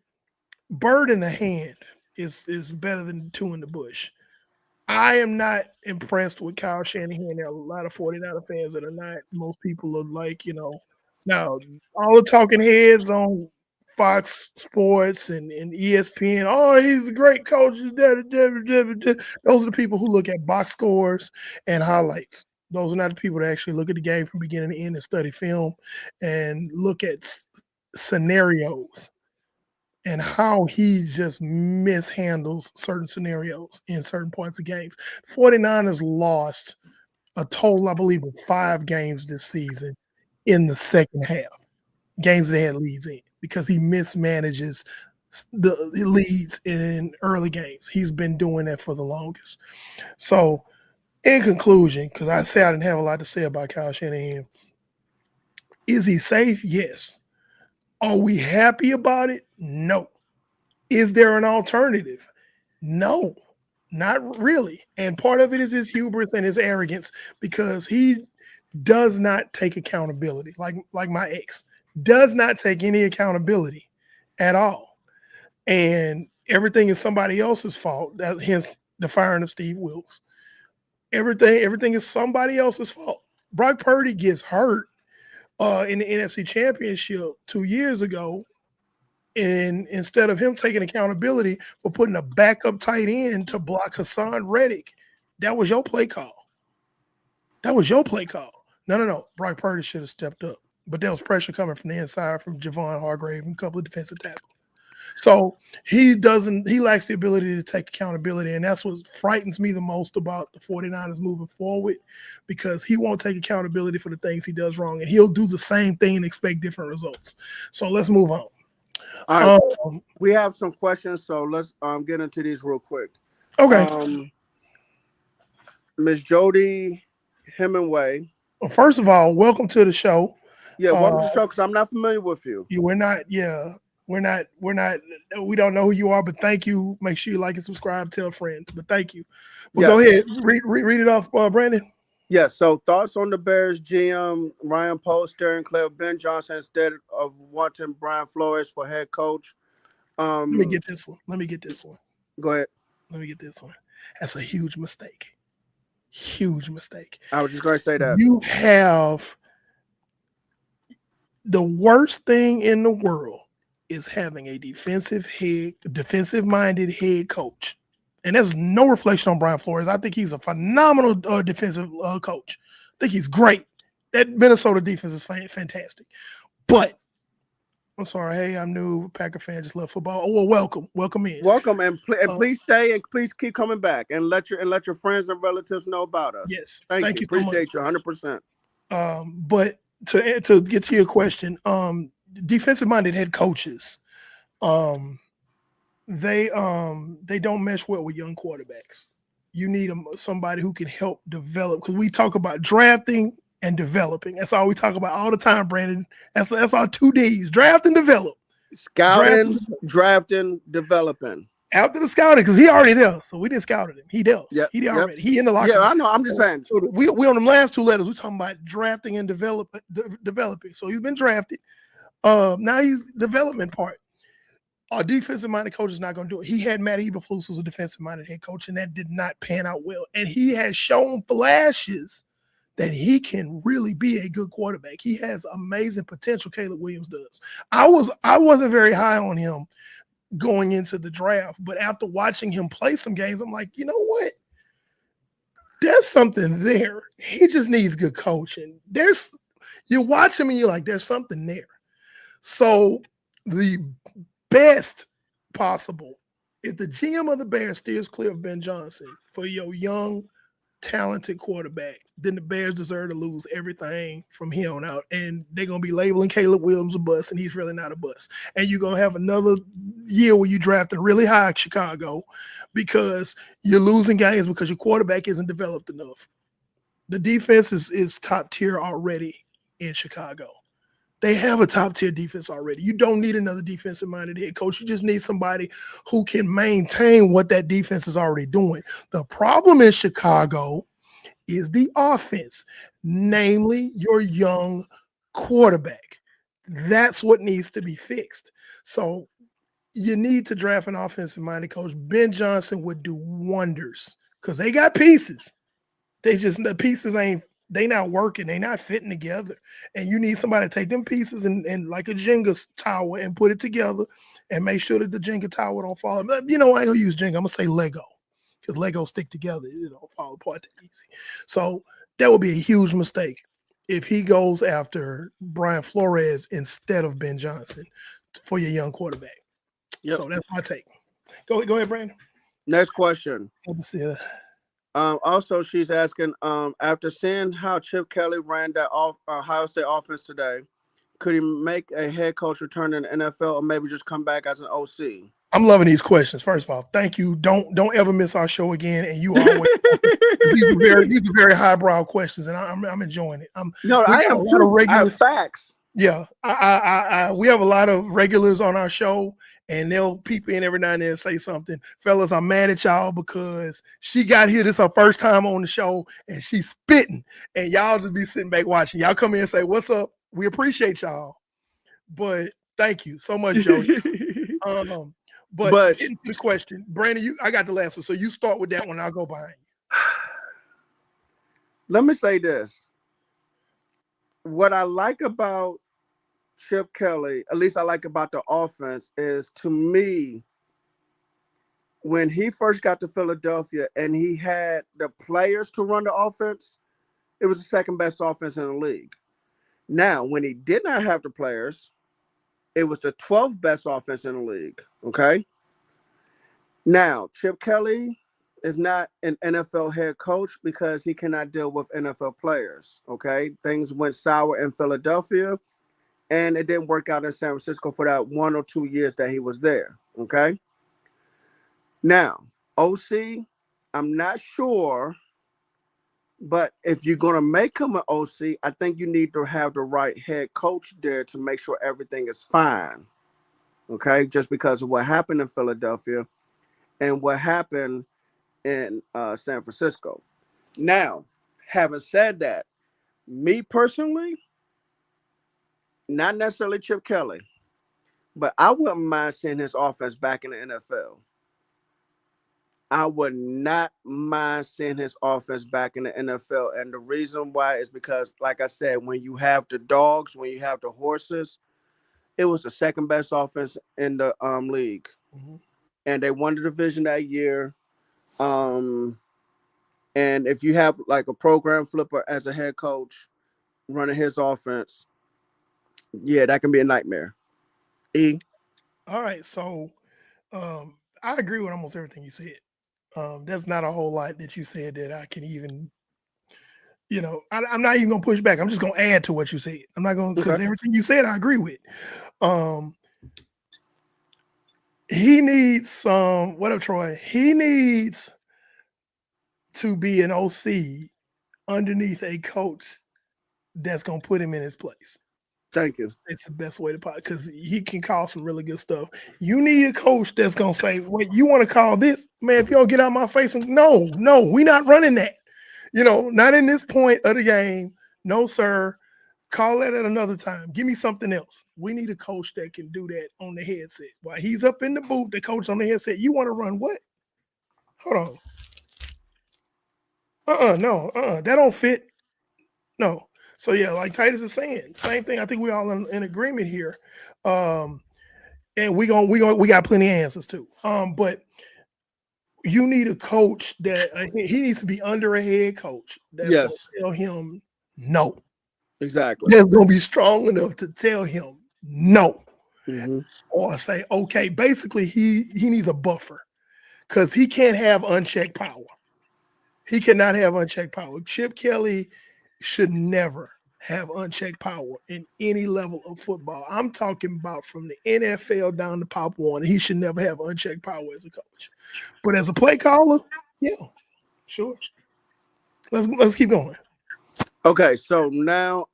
bird in the hand is better than two in the bush. I am not impressed with Kyle Shanahan. There are a lot of 49er fans that are not. Most people are like, now all the talking heads on Fox Sports and ESPN, oh, he's a great coach. Those are the people who look at box scores and highlights. Those are not the people that actually look at the game from beginning to end and study film and look at scenarios and how he just mishandles certain scenarios in certain parts of games. 49ers lost a total, I believe, of 5 games this season in the second half, games they had leads in, because he mismanages the leads in early games. He's been doing that for the longest. So, in conclusion, because I say I didn't have a lot to say about Kyle Shanahan, is he safe? Yes. Are we happy about it? No. Is there an alternative? No, not really. And part of it is his hubris and his arrogance, because he does not take accountability. Like my ex does not take any accountability at all. And everything is somebody else's fault. Hence the firing of Steve Wilks. Everything is somebody else's fault. Brock Purdy gets hurt in the NFC Championship 2 years ago. And instead of him taking accountability for putting a backup tight end to block Hassan Reddick, that was your play call. That was your play call. No. Brock Purdy should have stepped up. But there was pressure coming from the inside from Javon Hargrave and a couple of defensive tackles. So he lacks the ability to take accountability. And that's what frightens me the most about the 49ers moving forward, because he won't take accountability for the things he does wrong. And he'll do the same thing and expect different results. So let's move on. All right, we have some questions, so let's get into these real quick. Okay. Miss Jody Hemingway. Well, first of all, welcome to the show. Yeah, welcome to the show, because I'm not familiar with you. We're not. We don't know who you are, but thank you. Make sure you like and subscribe, tell friends. But thank you. Well, Go ahead, read it off, Brandon. Yeah, so thoughts on the Bears GM Ryan Poles steering clear of Ben Johnson instead of wanting Brian Flores for head coach. Let me get this one. Go ahead. Let me get this one. That's a huge mistake. Huge mistake. I was just going to say that. You have the worst thing in the world is having a defensive-minded head coach. And there's no reflection on Brian Flores. I think he's a phenomenal defensive coach. I think he's great. That Minnesota defense is fantastic. But I'm sorry. Hey, I'm new. Packer fan. Just love football. Oh, well, welcome in. Welcome, and please stay and please keep coming back and let your friends and relatives know about us. Yes, thank you. Appreciate you 100%. But to get to your question, defensive-minded head coaches, they don't mesh well with young quarterbacks. You need somebody who can help develop, because we talk about drafting and developing. That's all we talk about all the time, Brandon. That's our 2 Ds: draft and develop. Scouting, drafting, developing. After the scouting, because he already there, so we didn't scout him. He there. Yep. He there already. He in the locker room. Yeah, I know. I'm just saying. So we on them last 2 letters. We're talking about drafting and developing. So he's been drafted. Now he's development part. Our defensive-minded coach is not going to do it. He had Matt Eberflus, who's a defensive-minded head coach, and that did not pan out well. And he has shown flashes that he can really be a good quarterback. He has amazing potential. Caleb Williams does. I wasn't very high on him going into the draft, but after watching him play some games, I'm like, you know what? There's something there. He just needs good coaching. You watch him and you're like, there's something there. So the best possible, if the GM of the Bears steers clear of Ben Johnson for your young, talented quarterback, then the Bears deserve to lose everything from here on out. And they're going to be labeling Caleb Williams a bust, and he's really not a bust. And you're going to have another year where you drafted really high Chicago because you're losing games because your quarterback isn't developed enough. The defense is top tier already in Chicago. They have a top-tier defense already. You don't need another defensive-minded head coach. You just need somebody who can maintain what that defense is already doing. The problem in Chicago is the offense, namely your young quarterback. That's what needs to be fixed. So you need to draft an offensive-minded coach. Ben Johnson would do wonders because they got pieces. The pieces they not working, they not fitting together. And you need somebody to take them pieces and like a Jenga tower and put it together and make sure that the Jenga tower don't fall. But, I ain't gonna use Jenga. I'm gonna say Lego because Legos stick together. It don't fall apart that easy. So that would be a huge mistake if he goes after Brian Flores instead of Ben Johnson for your young quarterback. Yep. So that's my take. Go ahead, Brandon. Next question. Let's see. Also, she's asking, after seeing how Chip Kelly ran that Ohio State offense today, could he make a head coach return in the NFL or maybe just come back as an OC? I'm loving these questions. First of all, thank you. Don't ever miss our show again. And you always these are very highbrow questions, and I'm enjoying it. I am too. I have facts. Yeah, we have a lot of regulars on our show, and they'll peep in every now and then and say something. Fellas, I'm mad at y'all because she got here. This is her first time on the show, and she's spitting. And y'all just be sitting back watching. Y'all come in and say, "What's up?" We appreciate y'all, but thank you so much, Joe. But into the question, Brandon, I got the last one, so you start with that one. I'll go behind you. Let me say this. What I like about Chip Kelly, at least I like about the offense, is to me, when he first got to Philadelphia and he had the players to run the offense, it was the second best offense in the league. Now, when he did not have the players, it was the 12th best offense in the league. Okay. Now, Chip Kelly is not an NFL head coach because he cannot deal with NFL players. Okay. Things went sour in Philadelphia, and it didn't work out in San Francisco for that 1 or 2 years that he was there. Okay. Now, OC, I'm not sure, but if you're going to make him an OC, I think you need to have the right head coach there to make sure everything is fine. Okay. Just because of what happened in Philadelphia and what happened in San Francisco. Now, having said that, me personally, not necessarily Chip Kelly, but I wouldn't mind seeing his offense back in the NFL. I would not mind seeing his offense back in the NFL. And the reason why is because, like I said, when you have the dogs, when you have the horses, it was the second best offense in the league. Mm-hmm. And they won the division that year. And if you have like a program flipper as a head coach running his offense, yeah, that can be a nightmare. All right. So I agree with almost everything you said. There's not a whole lot that you said that I can even, I'm not even going to push back. I'm just going to add to what you said. I'm not going to, because everything you said, I agree with. He needs what up, Troy? He needs to be an OC underneath a coach that's going to put him in his place. Thank you. It's the best way to put it because he can call some really good stuff. You need a coach that's going to say, wait, you want to call this? Man, if you don't get out of my face, no, we're not running that. Not in this point of the game. No, sir. Call that at another time. Give me something else. We need a coach that can do that on the headset. While he's up in the booth, the coach on the headset, you want to run what? Hold on. No, that don't fit. No. So yeah, like Titus is saying, same thing. I think we all in agreement here. And we got plenty of answers too. But you need a coach that he needs to be under a head coach that's going to tell him no. Exactly. That's going to be strong enough to tell him no. Mm-hmm. Or say, okay, basically he needs a buffer because he can't have unchecked power. He cannot have unchecked power. Chip Kelly should never have unchecked power in any level of football. I'm talking about from the NFL down to Pop Warner. He should never have unchecked power as a coach. But as a play caller, yeah, sure. Let's keep going. Okay, so now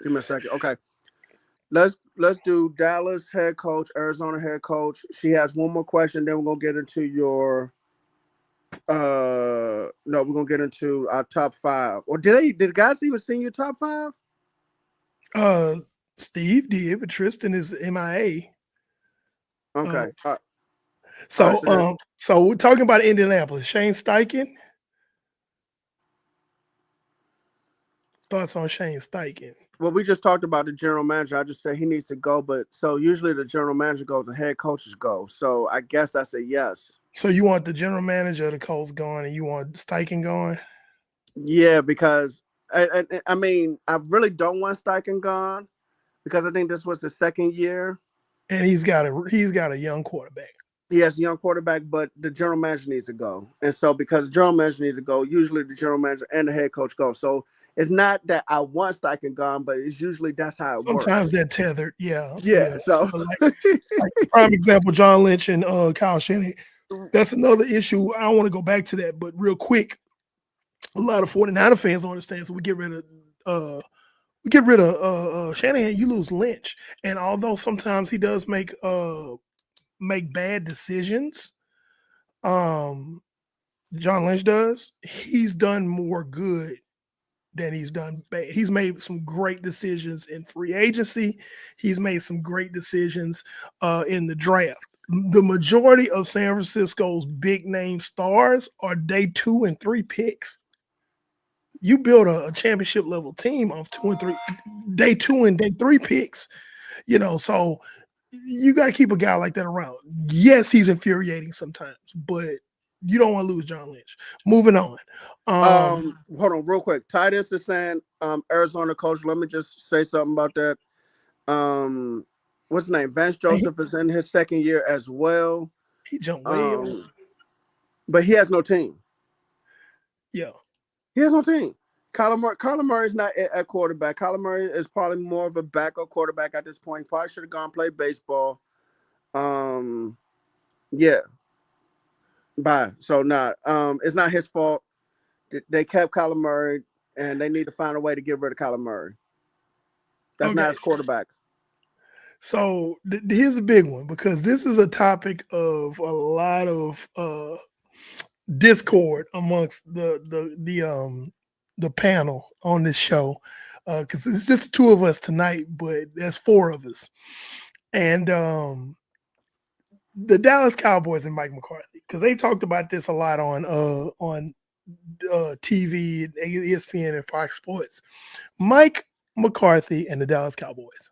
give me a second. Okay. Let's do Dallas head coach, Arizona head coach. She has one more question, then we're gonna get into your we're gonna get into our top 5. Or did guys even see your top 5? Steve did, but Tristan is MIA. Uh, Okay. All right. so so we're talking about Indianapolis. Shane Steichen. Thoughts on Shane Steichen? Well, we just talked about the general manager. I just said he needs to go, but so usually the general manager goes, the head coaches go. So I guess I say yes. So you want the general manager of the Colts gone, and you want Steichen gone? Yeah, because I mean, I really don't want Steichen gone because I think this was the second year. And he's got a young quarterback. He has a young quarterback, but the general manager needs to go. And so because the general manager needs to go, usually the general manager and the head coach go. So it's not that I want Steichen gone, but it's usually that's how it Sometimes works. they're tethered. Yeah. Yeah. So Like prime example, John Lynch and Kyle Shanahan. That's another issue. I don't want to go back to that, but real quick, a lot of 49er fans don't understand. So we get rid of Shanahan, you lose Lynch. And although sometimes he does make bad decisions, John Lynch does, he's done more good than he's done bad. He's made some great decisions in free agency. He's made some great decisions in the draft. The majority of San Francisco's big name stars are day 2 and 3 picks. You build a championship level team off 2 and 3, day 2 and day 3 picks, so you got to keep a guy like that around. Yes, he's infuriating sometimes, but you don't want to lose John Lynch. Moving on. hold on real quick. Titus is saying Arizona coach. Let me just say something about that. What's his name? Vance Joseph is in his second year as well. He jumped way over. But he has no team. Yeah. He has no team. Kyler Murray's not at quarterback. Kyler Murray is probably more of a backup quarterback at this point. Probably should have gone play baseball. Yeah. Bye. So it's not his fault. They kept Kyler Murray, and they need to find a way to get rid of Kyler Murray. That's not his quarterback. So here's a big one, because this is a topic of a lot of discord amongst the panel on this show, because it's just the 2 of us tonight, but there's 4 of us, and the Dallas Cowboys and Mike McCarthy, because they talked about this a lot on TV, ESPN, and Fox Sports. Mike McCarthy and the Dallas Cowboys.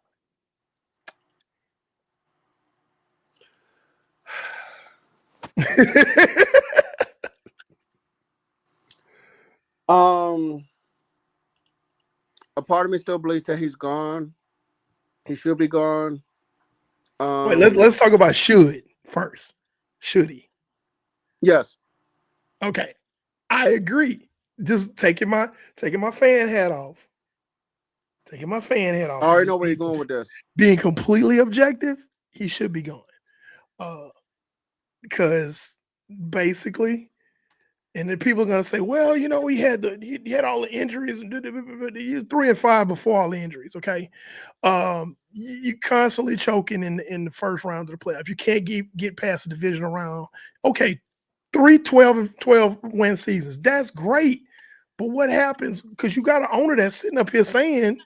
A part of me still believes that he's gone. He should be gone. Wait, let's talk about should first. Should he? Yes. Okay, I agree. Just taking my fan hat off. Taking my fan hat off. I already know where you're going with this. Being completely objective, he should be gone. Because basically, and then people are gonna say, well, he had all the injuries, and he was 3-5 before all the injuries. Okay, you constantly choking in the first round of the playoffs. You can't get past the divisional round. Okay, 3 12 win seasons. That's great, but what happens? Because you got an owner that's sitting up here saying,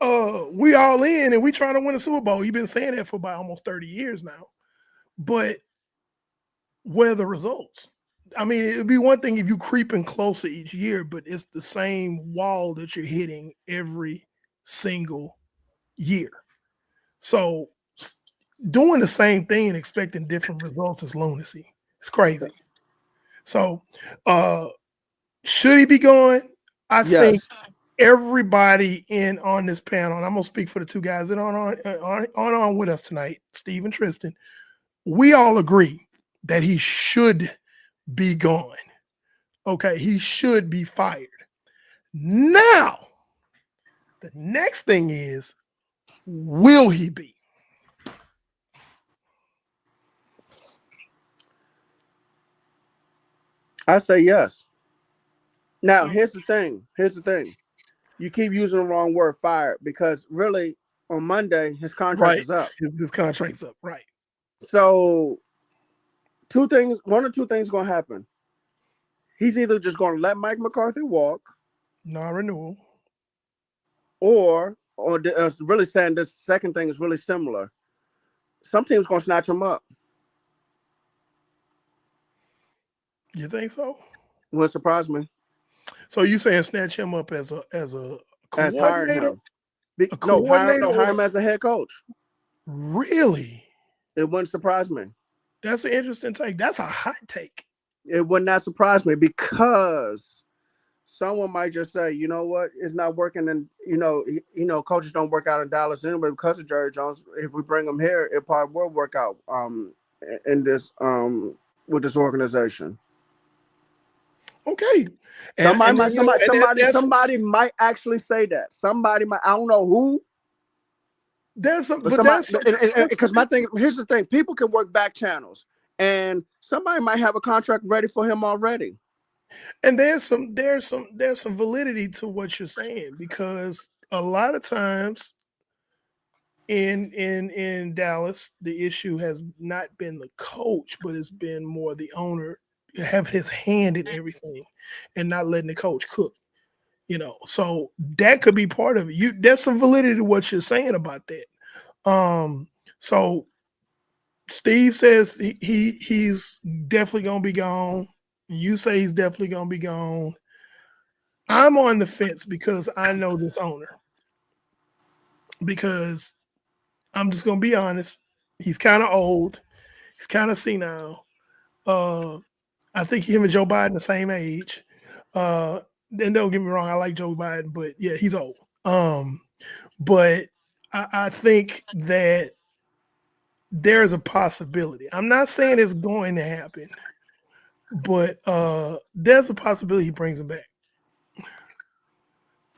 we all in and we trying to win a Super Bowl. You've been saying that for about almost 30 years now. But where are the results? I mean, it'd be one thing if you creeping closer each year, but it's the same wall that you're hitting every single year. So doing the same thing and expecting different results is lunacy. It's crazy. So should he be going? I think everybody on this panel, and I'm gonna speak for the 2 guys that are on with us tonight, Steve and Tristan, we all agree that he should be gone. Okay, he should be fired. Now, the next thing is, will he be? I say yes. Now, here's the thing. You keep using the wrong word, fired, because really on Monday his contract is up. His contract's up, right? So, 2 things. 1 or 2 things going to happen. He's either just going to let Mike McCarthy walk, non-renewal, or really saying this second thing is really similar. some teams gonna snatch him up. You think so? Wouldn't surprise me. So you saying snatch him up as a As hiring coordinator? him. A No, hire coordinator? him as a head coach. Really? It wouldn't surprise me. That's an interesting take. That's a hot take. It would not surprise me because someone might just say, you know what, it's not working, and coaches don't work out in Dallas anyway because of Jerry Jones. If we bring him here, it probably will work out in this with this organization. Okay. Somebody might actually say that. Somebody might. I don't know who. Because my thing. Here's the thing: people can work back channels, and somebody might have a contract ready for him already. And there's some validity to what you're saying, because a lot of times in Dallas, the issue has not been the coach, but it's been more the owner have his hand in everything and not letting the coach cook. So that could be part of it. There's some validity to what you're saying about that. So Steve says he's definitely gonna be gone. You say he's definitely gonna be gone. I'm on the fence because I know this owner. Because I'm just gonna be honest, he's kind of old, he's kind of senile. I think him and Joe Biden the same age. And don't get me wrong, I like Joe Biden, but yeah, he's old. But I think that there's a possibility. I'm not saying it's going to happen, but there's a possibility he brings him back.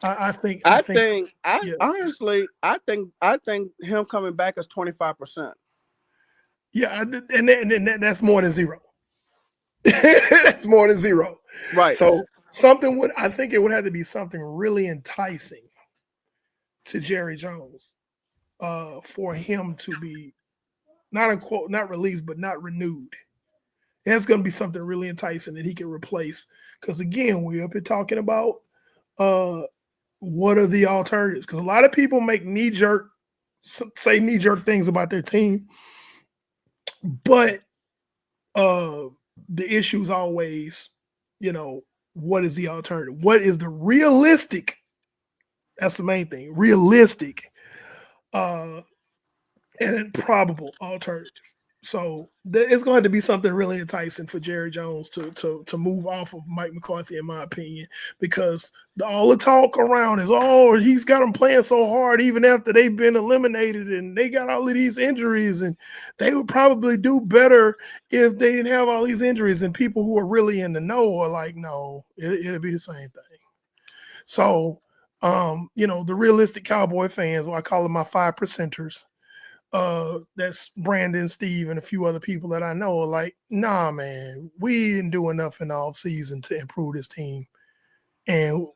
Honestly, I think him coming back is 25%. Yeah, and that's more than zero. That's more than zero. Right. So I think it would have to be something really enticing to Jerry Jones for him to be not released, but not renewed. It's going to be something really enticing that he can replace. Because again, we're up here talking about what are the alternatives? Because a lot of people make knee-jerk things about their team, but the issue is always, what is the alternative? What is the realistic? That's the main thing. Realistic and improbable alternative. So it's going to be something really enticing for Jerry Jones to move off of Mike McCarthy, in my opinion, because all the talk around is, he's got them playing so hard even after they've been eliminated and they got all of these injuries, and they would probably do better if they didn't have all these injuries. And people who are really in the know are like, no, it'll be the same thing. So, the realistic Cowboy fans, I call them my 5%ers. That's Brandon, Steve, and a few other people that I know are like, nah, man, we didn't do enough in the offseason to improve this team. And,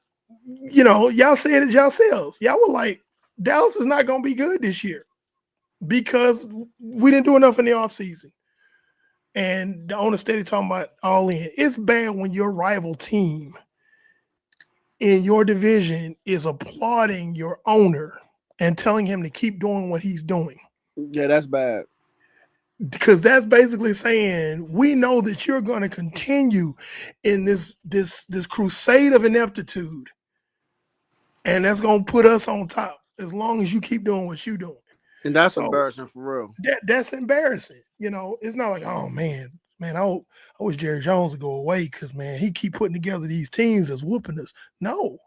y'all said it yourselves. Y'all were like, Dallas is not going to be good this year because we didn't do enough in the offseason. And the owner steady talking about all in. It's bad when your rival team in your division is applauding your owner and telling him to keep doing what he's doing. Yeah, that's bad. Because that's basically saying, we know that you're going to continue in this crusade of ineptitude, and that's going to put us on top as long as you keep doing what you're doing. And that's embarrassing for real. That's embarrassing. It's not like, oh man, I wish Jerry Jones would go away because, man, he keep putting together these teams that's whooping us. No.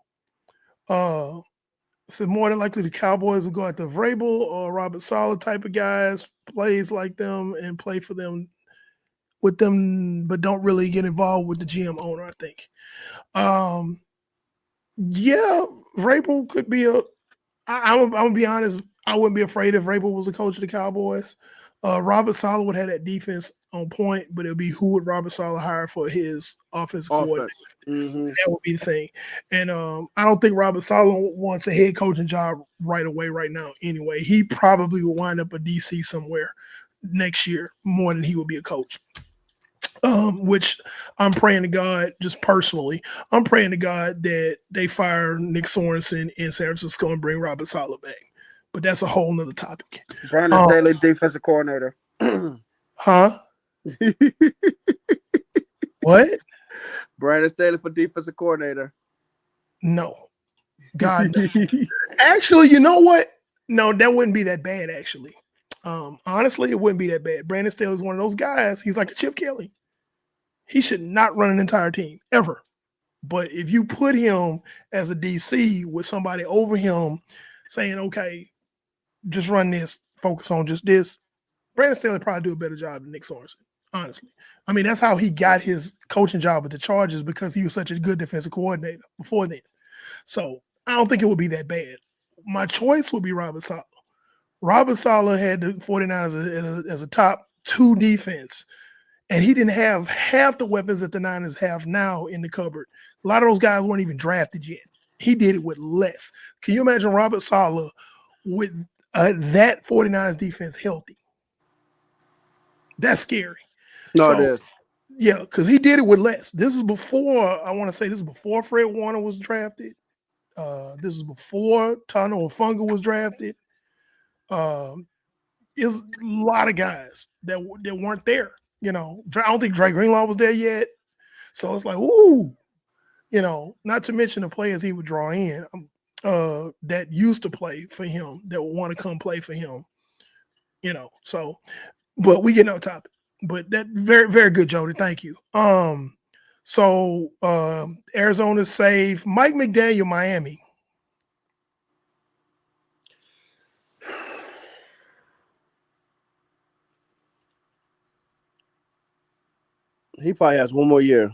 So more than likely the Cowboys will go after Vrabel or Robert Saleh type of guys, plays like them and play for them with them, but don't really get involved with the GM owner, I think. Yeah, Vrabel could be I'm going to be honest, I wouldn't be afraid if Vrabel was the coach of the Cowboys. Robert Saleh would have that defense on point, but it'll be who would Robert Saleh hire for his offensive coordinator. Mm-hmm. That would be the thing. And I don't think Robert Saleh wants a head coaching job right away, right now. Anyway, he probably will wind up a DC somewhere next year more than he will be a coach. Which I'm praying to God, just personally, I'm praying to God that they fire Nick Sorensen in San Francisco and bring Robert Saleh back, but that's a whole nother topic. Brandon Staley, defensive coordinator. Huh? What? Brandon Staley for defensive coordinator. No. God, no. Actually, you know what? No, that wouldn't be that bad, actually. Honestly, it wouldn't be that bad. Brandon Staley is one of those guys. He's like a Chip Kelly. He should not run an entire team, ever. But if you put him as a DC with somebody over him saying, okay, just run this, focus on just this, Brandon Staley probably do a better job than Nick Sorensen, honestly. I mean, that's how he got his coaching job at the Chargers, because he was such a good defensive coordinator before then. So I don't think it would be that bad. My choice would be Robert Saleh. Robert Saleh had the 49ers as a top 2 defense, and he didn't have half the weapons that the Niners have now in the cupboard. A lot of those guys weren't even drafted yet. He did it with less. Can you imagine Robert Saleh with that 49ers defense healthy? That's scary. No, it is. Yeah, because he did it with less. This is before, I want to say this is before Fred Warner was drafted. This is before Tano Funga was drafted. It's a lot of guys that weren't there. You know, I don't think Dre Greenlaw was there yet. So it's like, ooh, you know, not to mention the players he would draw in that used to play for him, that would want to come play for him. You know, so, but we get off topic. But that very, very good, Jody. Thank you. So Arizona's safe. Mike McDaniel, Miami. He probably has one more year.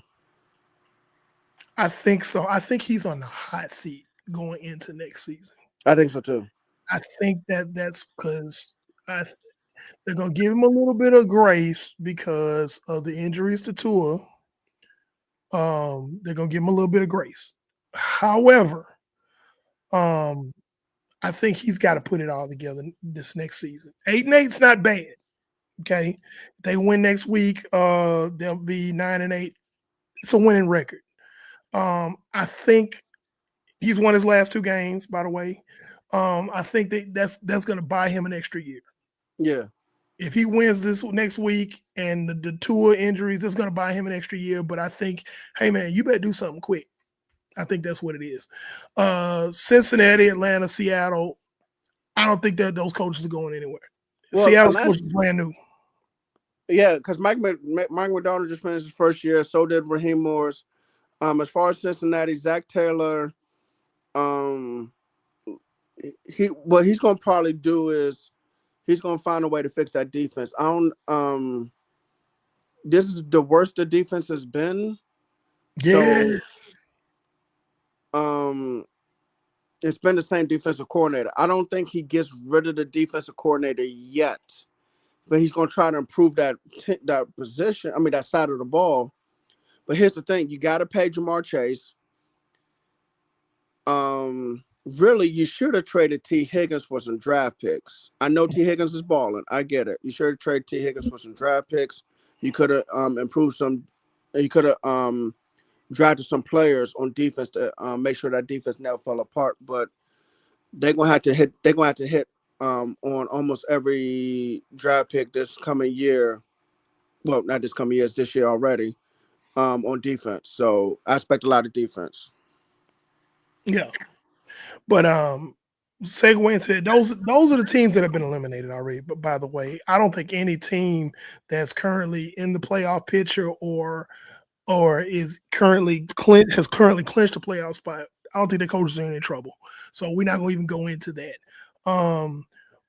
I think so. I think he's on the hot seat going into next season. I think so too. I think that's because they're going to give him a little bit of grace because of the injuries to Tua. They're going to give him a little bit of grace. However, I think he's got to put it all together this next season. 8-8's not bad. Okay. If they win next week, they'll be 9-8. It's a winning record. I think he's won his last 2 games, by the way. I think that's going to buy him an extra year. Yeah. If he wins this next week and the Tua injuries, it's going to buy him an extra year. But I think, hey, man, you better do something quick. I think that's what it is. Cincinnati, Atlanta, Seattle, I don't think that those coaches are going anywhere. Well, Seattle's coach is brand new. Yeah, because Mike McDonald just finished his first year. So did Raheem Morris. As far as Cincinnati, Zach Taylor, what he's going to probably do is he's going to find a way to fix that defense. This is the worst the defense has been. Yeah. So, it's been the same defensive coordinator. I don't think he gets rid of the defensive coordinator yet, but he's going to try to improve that position. I mean, that side of the ball. But here's the thing: you got to pay Jamar Chase. Really, you should have traded T. Higgins for some draft picks. I know T. Higgins is balling. I get it. You should have traded T. Higgins for some draft picks. You could have improved some. You could have drafted some players on defense to make sure that defense never fell apart. But they're gonna have to hit. They're gonna have to hit on almost every draft pick this coming year. Well, not this coming year. It's this year already. On defense. So I expect a lot of defense. Yeah. But segue into it, those are the teams that have been eliminated already. But by the way, I don't think any team that's currently in the playoff picture or is currently clinched a playoff spot, I don't think the coaches are in any trouble. So we're not going to even go into that.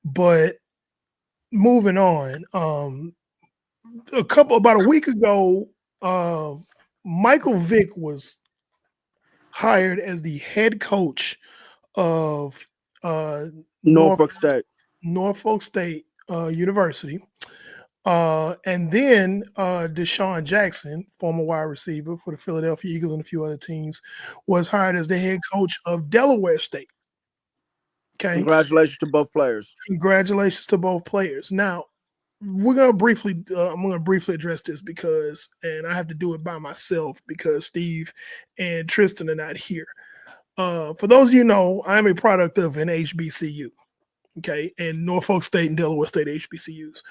But moving on, about a week ago, Michael Vick was hired as the head coach of Norfolk State University. And then Deshaun Jackson, former wide receiver for the Philadelphia Eagles and a few other teams, was hired as the head coach of Delaware State. Okay. Congratulations to both players. Congratulations to both players. Now, I'm going to briefly address this because I have to do it by myself because Steve and Tristan are not here. For those of you who know, I'm a product of an HBCU. Okay, and Norfolk State and Delaware State HBCUs.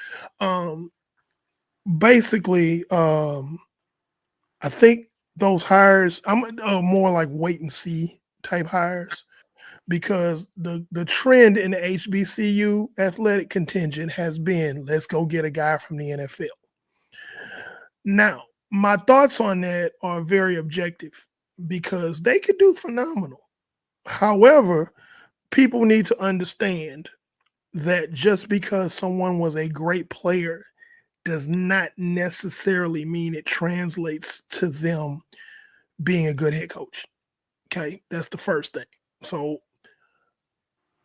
Basically, I think those hires, I'm more like wait and see type hires, because the trend in the HBCU athletic contingent has been, let's go get a guy from the NFL. Now, my thoughts on that are very objective because they could do phenomenal. However, people need to understand that just because someone was a great player does not necessarily mean it translates to them being a good head coach. Okay, that's the first thing. So,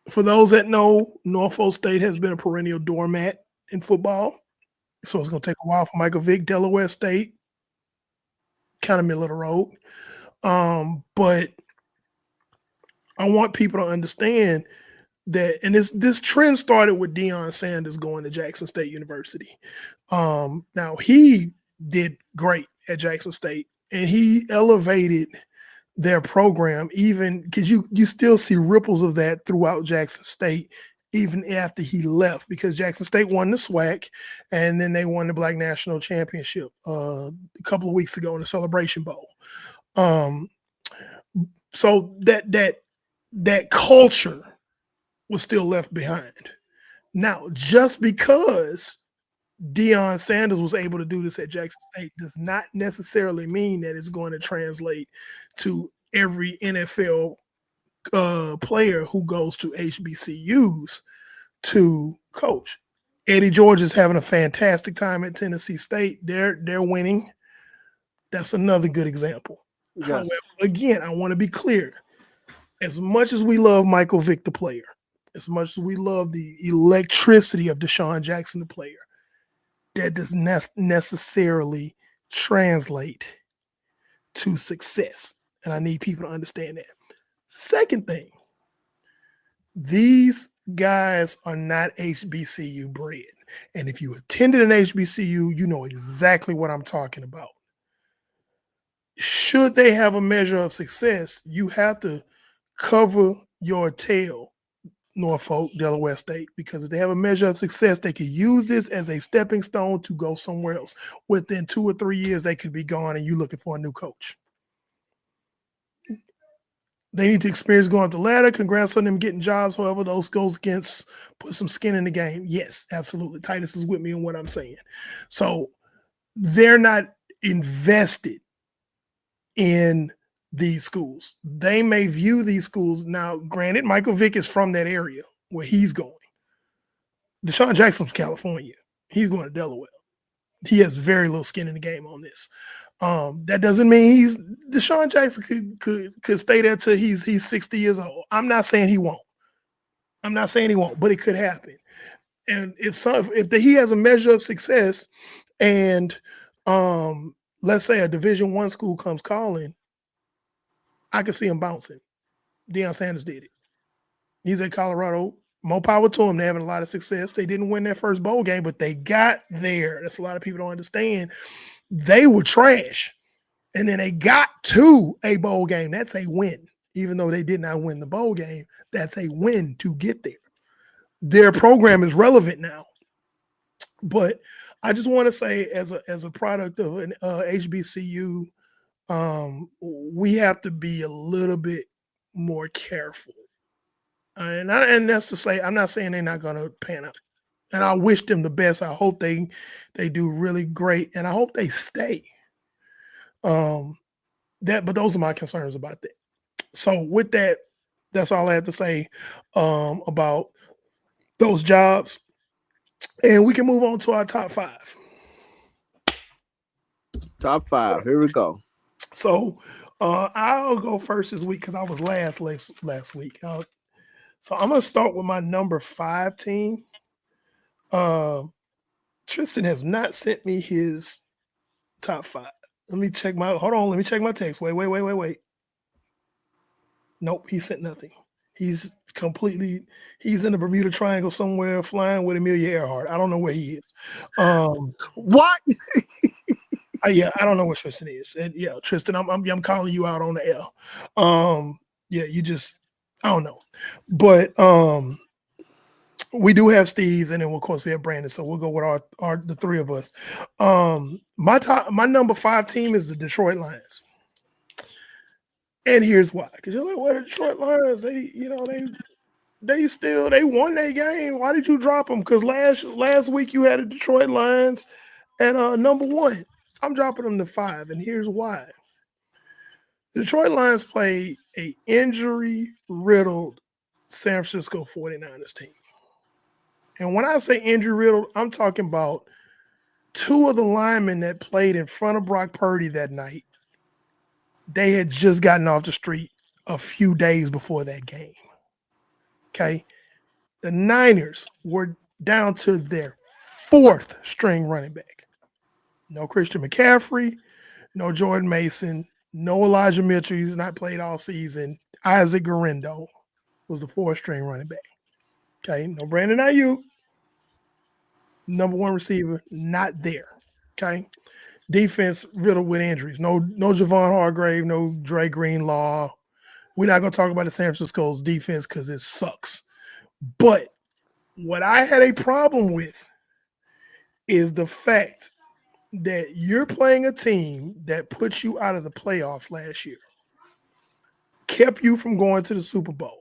for those that know, Norfolk State has been a perennial doormat in football. So it's going to take a while for Michael Vick. Delaware State, kind of middle of the road. But I want people to understand that, and this trend started with Deion Sanders going to Jackson State University. Now he did great at Jackson State, and he elevated their program, even because you still see ripples of that throughout Jackson State, even after he left, because Jackson State won the SWAC, and then they won the Black National Championship a couple of weeks ago in the Celebration Bowl. So that culture was still left behind. Now, just because Deion Sanders was able to do this at Jackson State does not necessarily mean that it's going to translate to every NFL player who goes to HBCUs to coach. Eddie George is having a fantastic time at Tennessee State. They're winning. That's another good example. Yes. However, again, I want to be clear. As much as we love Michael Vick, the player, as much as we love the electricity of Deshaun Jackson, the player, that does not necessarily translate to success. And I need people to understand that. Second thing, these guys are not HBCU bred. And if you attended an HBCU, you know exactly what I'm talking about. Should they have a measure of success, you have to cover your tail, Norfolk, Delaware State, because if they have a measure of success, they could use this as a stepping stone to go somewhere else. Within 2 or 3 years, they could be gone and you looking for a new coach. They need to experience going up the ladder. Congrats on them getting jobs. However, those goes against put some skin in the game. Yes, absolutely. Titus is with me on what I'm saying. So they're not invested in these schools. They may view these schools. Now, granted, Michael Vick is from that area where he's going. Deshaun Jackson's California. He's going to Delaware. He has very little skin in the game on this. That doesn't mean Deshaun Jackson could stay there till he's 60 years old. I'm not saying he won't. But it could happen. And if he has a measure of success, and let's say a Division I school comes calling, I could see him bouncing. Deion Sanders did it. He's at Colorado. More power to them. They're having a lot of success. They didn't win their first bowl game, but they got there. That's a lot of people don't understand. They were trash. And then they got to a bowl game. That's a win. Even though they did not win the bowl game, that's a win to get there. Their program is relevant now. But I just want to say, as a product of an HBCU, we have to be a little bit more careful. And that's to say, I'm not saying they're not going to pan out. And I wish them the best. I hope they do really great, and I hope they stay. But those are my concerns about that. So with that, that's all I have to say about those jobs. And we can move on to our top 5. Top 5. Here we go. So I'll go first this week because I was last week. So I'm going to start with my number 5 team. Tristan has not sent me his top 5. Let me check my text. Wait. Nope, he sent nothing. He's in the Bermuda Triangle somewhere flying with Amelia Earhart. I don't know where he is. What? I don't know where Tristan is. And yeah, Tristan, I'm calling you out on the L. I don't know. But We do have Steve's, and then of course we have Brandon. So we'll go with our the three of us. My number 5 team is the Detroit Lions, and here's why. Because you're like, well, the Detroit Lions, they won their game. Why did you drop them? Because last week you had the Detroit Lions at number 1. I'm dropping them to 5, and here's why. The Detroit Lions played a injury-riddled San Francisco 49ers team. And when I say injury-riddled, I'm talking about 2 of the linemen that played in front of Brock Purdy that night. They had just gotten off the street a few days before that game. Okay? The Niners were down to their 4th string running back. No Christian McCaffrey, no Jordan Mason, no Elijah Mitchell. He's not played all season. Isaac Guerrero was the 4th string running back. Okay? No Brandon Ayuk. Number 1 receiver, not there. Okay. Defense riddled with injuries. No Javon Hargrave, no Dre Greenlaw. We're not going to talk about the San Francisco's defense because it sucks. But what I had a problem with is the fact that you're playing a team that put you out of the playoffs last year, kept you from going to the Super Bowl.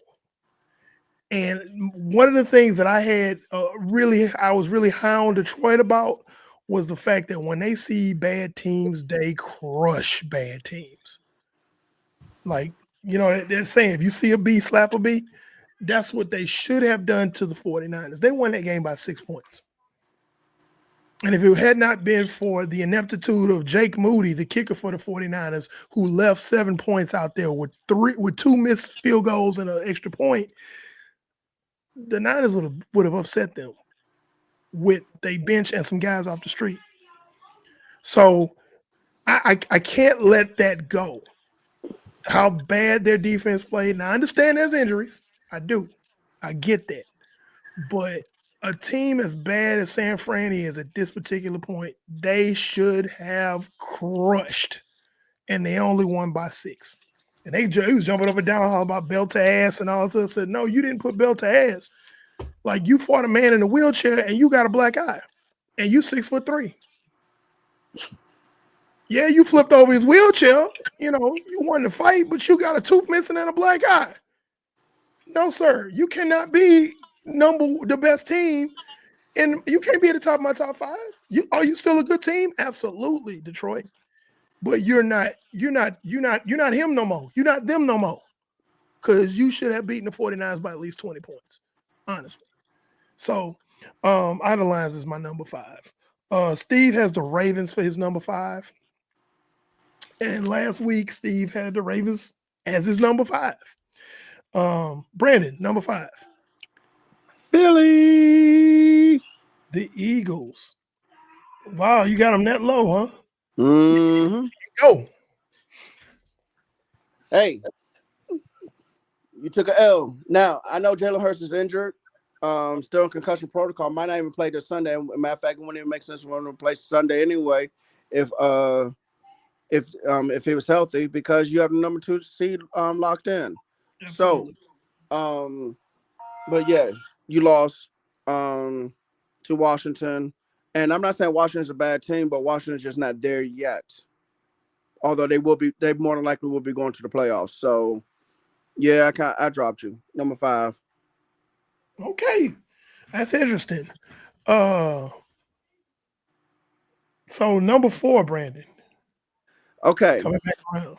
And one of the things that I had I was really high on Detroit about was the fact that when they see bad teams, they crush bad teams. Like, they're saying if you see a B, slap a B. That's what they should have done to the 49ers. They won that game by 6 points. And if it had not been for the ineptitude of Jake Moody, the kicker for the 49ers, who left 7 points out there with 2 missed field goals and an extra point, the Niners would have upset them with they bench and some guys off the street. So I can't let that go. How bad their defense played. Now I understand there's injuries. I do. I get that. But a team as bad as San Fran is at this particular point, they should have crushed. And they only won by 6. And he was jumping up and down all about belt to ass and all this. I said, no, you didn't put belt to ass. Like, you fought a man in a wheelchair and you got a black eye. And you 6'3". Yeah, you flipped over his wheelchair. You won the fight, but you got a tooth missing and a black eye. No, sir. You cannot be the best team. And you can't be at the top of my top 5. Are you still a good team? Absolutely, Detroit. But you're not him no more. You're not them no more. Because you should have beaten the 49ers by at least 20 points. Honestly. So Outer Lions is my number 5. Steve has the Ravens for his number 5. And last week, Steve had the Ravens as his number 5. Brandon, number 5. Philly. The Eagles. Wow, you got them that low, huh? Mm-hmm. Go. Hey, you took an L. Now, I know Jalen Hurts is injured. Still in concussion protocol. Might not even play this Sunday. Matter of fact, it wouldn't even make sense for him to play Sunday anyway if he was healthy, because you have the number 2 seed locked in. Absolutely. So, but yeah, you lost to Washington. And I'm not saying Washington's a bad team, but Washington's just not there yet. Although they more than likely will be going to the playoffs. So, yeah, I dropped you. Number 5. Okay. That's interesting. So number 4, Brandon. Okay. Coming back around.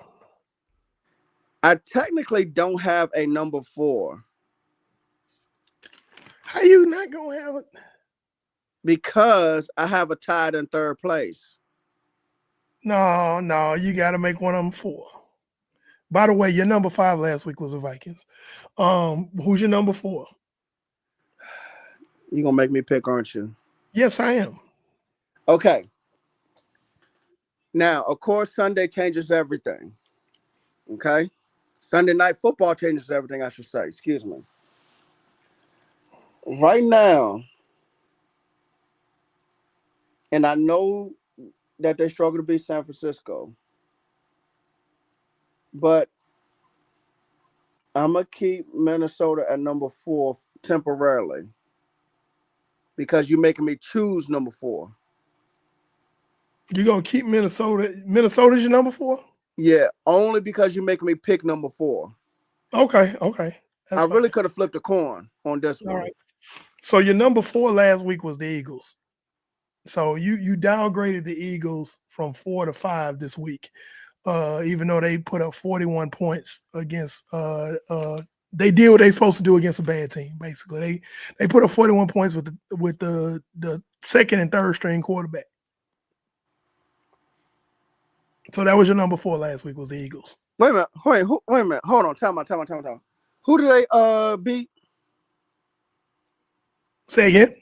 I technically don't have a number 4. How you not going to have it? Because I have a tied in 3rd place. No, you got to make one of them 4. By the way, your number 5 last week was the Vikings. Who's your number 4? You're going to make me pick, aren't you? Yes, I am. Okay. Now, of course, Sunday changes everything. Okay? Sunday night football changes everything, I should say. Excuse me. Right now, and I know that they struggle to beat San Francisco, but I'm going to keep Minnesota at number 4 temporarily. because you're making me choose number 4. You gonna keep Minnesota? Minnesota's your number 4? Yeah, only because you're making me pick number 4. Okay. I really could have flipped a coin on this one. All right. So your number 4 last week was the Eagles. So you downgraded the Eagles from 4 to 5 this week, even though they put up 41 points against. They did what they're supposed to do against a bad team. Basically, they put up 41 points with the second and third string quarterback. So that was your number 4 last week, was the Eagles. Wait a minute. Wait a minute. Hold on. Tell me. Who did they beat? Say again.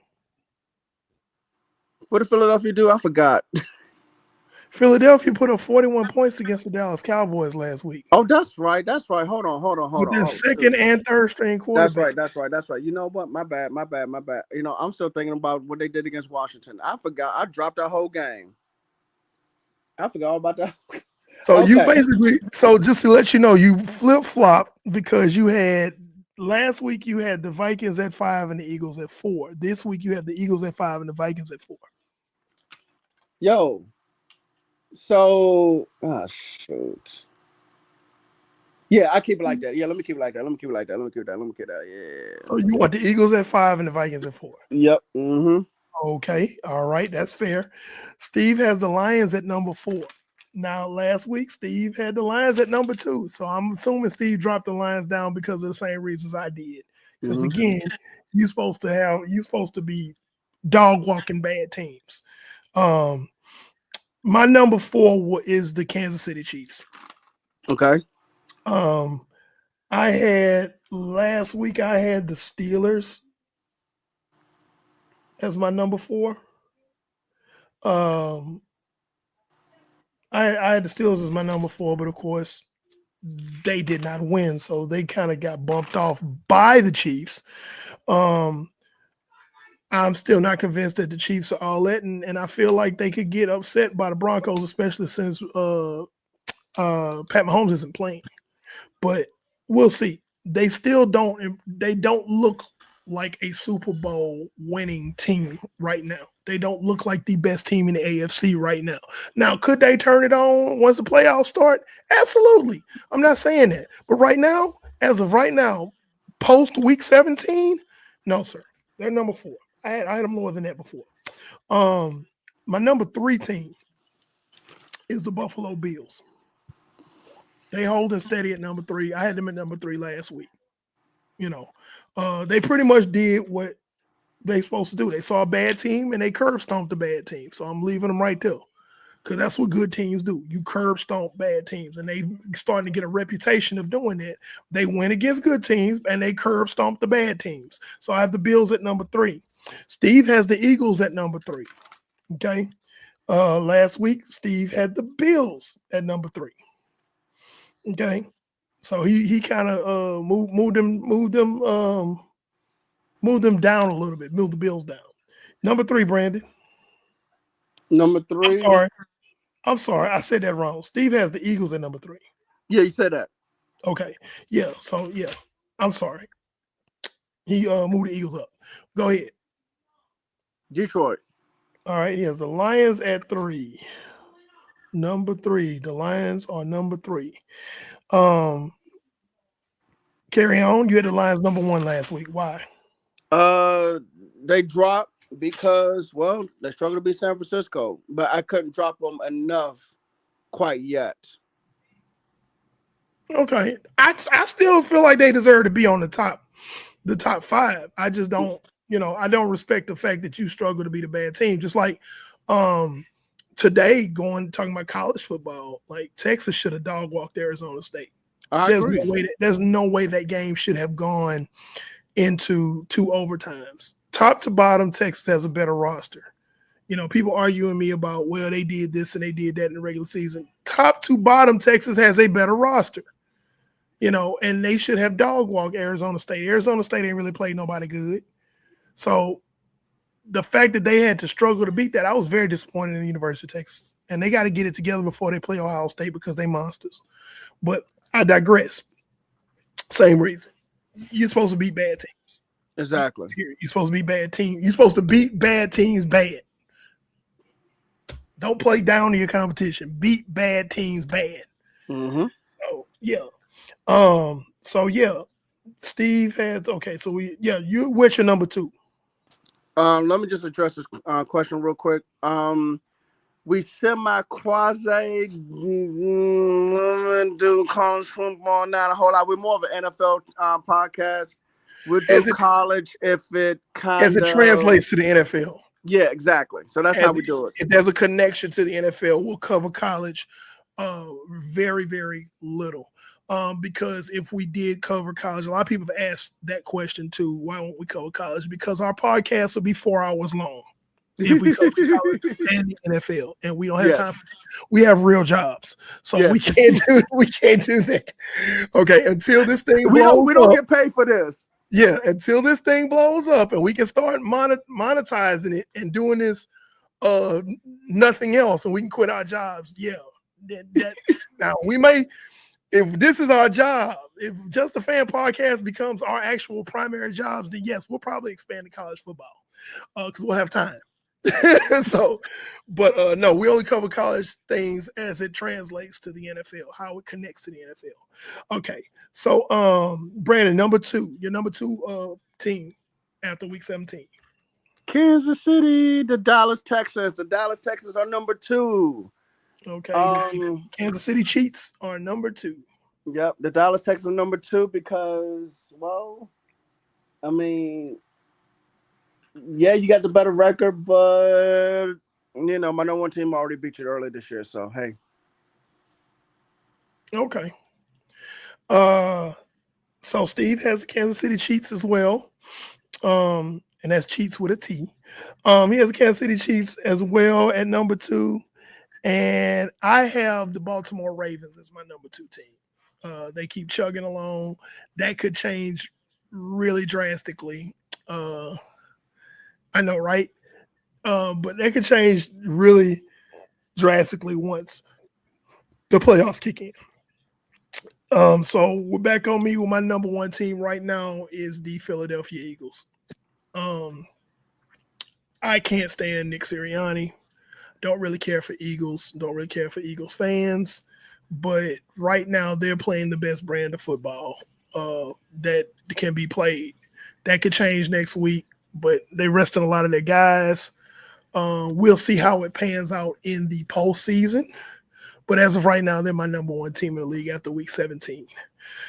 For the Philadelphia dude, I forgot. Philadelphia put up 41 points against the Dallas Cowboys last week. Oh, that's right. Hold on. With the second and third string quarterback. That's right. You know what? My bad. You know, I'm still thinking about what they did against Washington. I forgot. I dropped that whole game. I forgot all about that. So you basically, just to let you know, you flip-flop because you had last week you had the Vikings at 5 and the Eagles at 4. This week you have the Eagles at 5 and the Vikings at 4. Yo. So, shoot. Yeah, I keep it like that. Yeah, let me keep it like that. Yeah. So you want the Eagles at 5 and the Vikings at 4. Yep. Mm-hmm. Okay. All right. That's fair. Steve has the Lions at number 4. Now, last week, Steve had the Lions at number 2. So I'm assuming Steve dropped the Lions down because of the same reasons I did. Because again, you're supposed to be dog walking bad teams. My number 4 is the Kansas City Chiefs. Okay. Last week I had the Steelers as my number 4. I had the Steelers as my number 4, but of course they did not win, so they kind of got bumped off by the Chiefs. I'm still not convinced that the Chiefs are all that, and I feel like they could get upset by the Broncos, especially since Pat Mahomes isn't playing. But we'll see. They still don't look like a Super Bowl winning team right now. They don't look like the best team in the AFC right now. Now, could they turn it on once the playoffs start? Absolutely. I'm not saying that. But right now, as of right now, post week 17, no, sir. They're number 4. I had them lower than that before. My number 3 team is the Buffalo Bills. They holding steady at number 3. I had them at number 3 last week. You know, they pretty much did what they supposed to do. They saw a bad team and they curb stomped the bad team. So I'm leaving them right there because that's what good teams do. You curb stomp bad teams, and they starting to get a reputation of doing that. They win against good teams and they curb stomp the bad teams. So I have the Bills at number 3. Steve has the Eagles at number 3. Okay. Last week, Steve had the Bills at number 3. Okay. So he kind of moved them down a little bit, moved the Bills down. Number 3, Brandon. Number 3. I'm sorry. I said that wrong. Steve has the Eagles at number 3. Yeah, you said that. Okay. Yeah. So yeah, I'm sorry. He moved the Eagles up. Go ahead. Detroit. All right. He has the Lions at 3. Number 3. The Lions are number 3. Carry on. You had the Lions number 1 last week. Why? They dropped because, well, they struggled to beat San Francisco, but I couldn't drop them enough quite yet. Okay. I still feel like they deserve to be on the top 5. I just don't, I don't respect the fact that you struggle to beat a bad team. Just like today, talking about college football, like Texas should have dog walked Arizona State. There's no way that game should have gone into 2 overtimes. Top to bottom, Texas has a better roster. People arguing me about, well, they did this and they did that in the regular season. Top to bottom, Texas has a better roster. And they should have dog walked Arizona State. Arizona State ain't really played nobody good. So the fact that they had to struggle to beat that, I was very disappointed in the University of Texas. And they got to get it together before they play Ohio State because they monsters. But I digress. Same reason. You're supposed to beat bad teams. Exactly. You're supposed to be bad team. You're supposed to beat bad teams bad. Don't play down to your competition. Beat bad teams bad. Mm-hmm. So yeah. So yeah. Steve has so you what's your number 2? Let me just address this question real quick. We semi quasi do college football, not a whole lot. We're more of an NFL podcast. We'll do college if it as it translates to the NFL. Yeah, exactly. So that's how we do it. If there's a connection to the NFL, we'll cover college very, very little. Because if we did cover college, a lot of people have asked that question too. Why won't we cover college? Because our podcast will be 4 hours long if we cover college and the NFL, and we don't have time. We have real jobs, so we can't do that. Okay, until this thing we don't get paid for this. Yeah, until this thing blows up and we can start monetizing it and doing this nothing else, and we can quit our jobs. Yeah, now we may. If this is our job, if Just a Fan podcast becomes our actual primary jobs, then yes, we'll probably expand to college football because we'll have time. No, we only cover college things as it translates to the NFL, how it connects to the NFL. Okay, so Brandon, number 2, your number 2 team after week 17. Kansas City, the Dallas Texans. The Dallas Texans are number 2. Okay. Kansas City Chiefs are number 2. Yep, the Dallas Texans are number 2 because, well, I mean, yeah, you got the better record, but my number 1 team already beat you early this year, so hey. Okay. So Steve has the Kansas City Chiefs as well. And that's Chiefs with a T. He has the Kansas City Chiefs as well at number 2. And I have the Baltimore Ravens as my number 2 team. They keep chugging along. That could change really drastically. I know, right? But that could change really drastically once the playoffs kick in. So we're back on me with my number 1 team right now is the Philadelphia Eagles. I can't stand Nick Sirianni. Don't really care for Eagles. Don't really care for Eagles fans. But right now they're playing the best brand of football that can be played. That could change next week, but they're resting a lot of their guys. We'll see how it pans out in the postseason. But as of right now, they're my number 1 team in the league after week 17.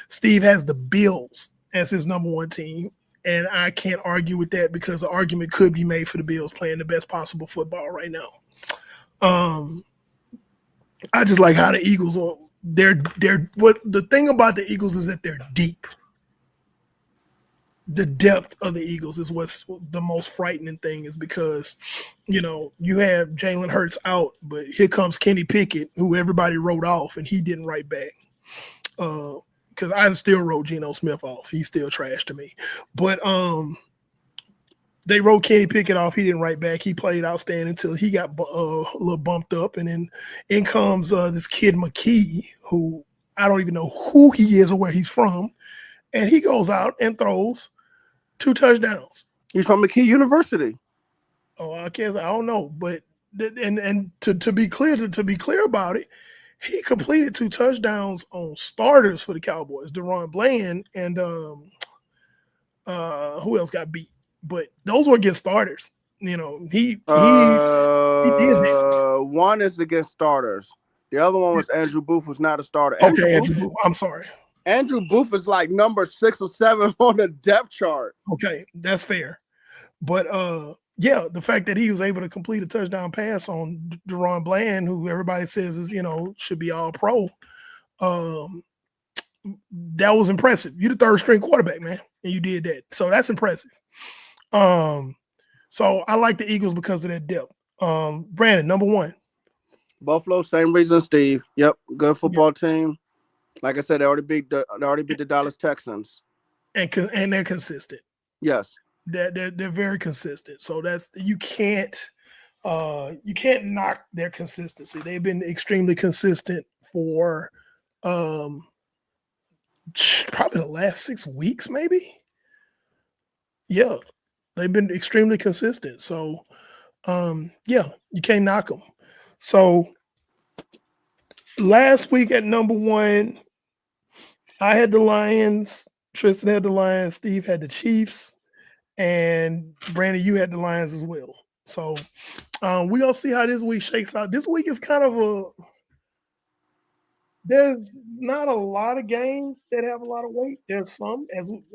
Steve has the Bills as his number 1 team. And I can't argue with that because the argument could be made for the Bills playing the best possible football right now. I just like how the Eagles are. What the thing about the Eagles is that they're deep. The depth of the Eagles is what's the most frightening thing is because, you have Jalen Hurts out, but here comes Kenny Pickett, who everybody wrote off, and he didn't write back. Because I still wrote Geno Smith off. He's still trash to me. But they wrote Kenny Pickett off. He didn't write back. He played outstanding until he got a little bumped up. And then in comes this kid McKee, who I don't even know who he is or where he's from. And he goes out and throws 2 touchdowns. He's from McKee University. Oh, I don't know. But and to be clear about it, he completed 2 touchdowns on starters for the Cowboys, DaRon Bland and who else got beat? But those were against starters. He did that. One is against starters. The other one was Andrew Booth, who's not a starter. Andrew Booth. I'm sorry. Andrew Booth is like number 6 or 7 on the depth chart. Okay, that's fair. But the fact that he was able to complete a touchdown pass on DaRon Bland, who everybody says is, should be all pro, that was impressive. You're the 3rd string quarterback, man, and you did that. So that's impressive. So I like the Eagles because of that depth. Brandon, number 1. Buffalo, same reason, Steve. Yep, good football team. Like I said, they already beat the Dallas Texans. And they're consistent. Yes. They're very consistent. So you can't knock their consistency. They've been extremely consistent for probably the last 6 weeks, maybe. Yeah, they've been extremely consistent. So, yeah, you can't knock them. So last week at number one, I had the Lions. Tristan had the Lions. Steve had the Chiefs, and Brandon, you had the Lions as well. So we're gonna see how this week shakes out. This week is kind of there's not a lot of games that have a lot of weight. There's some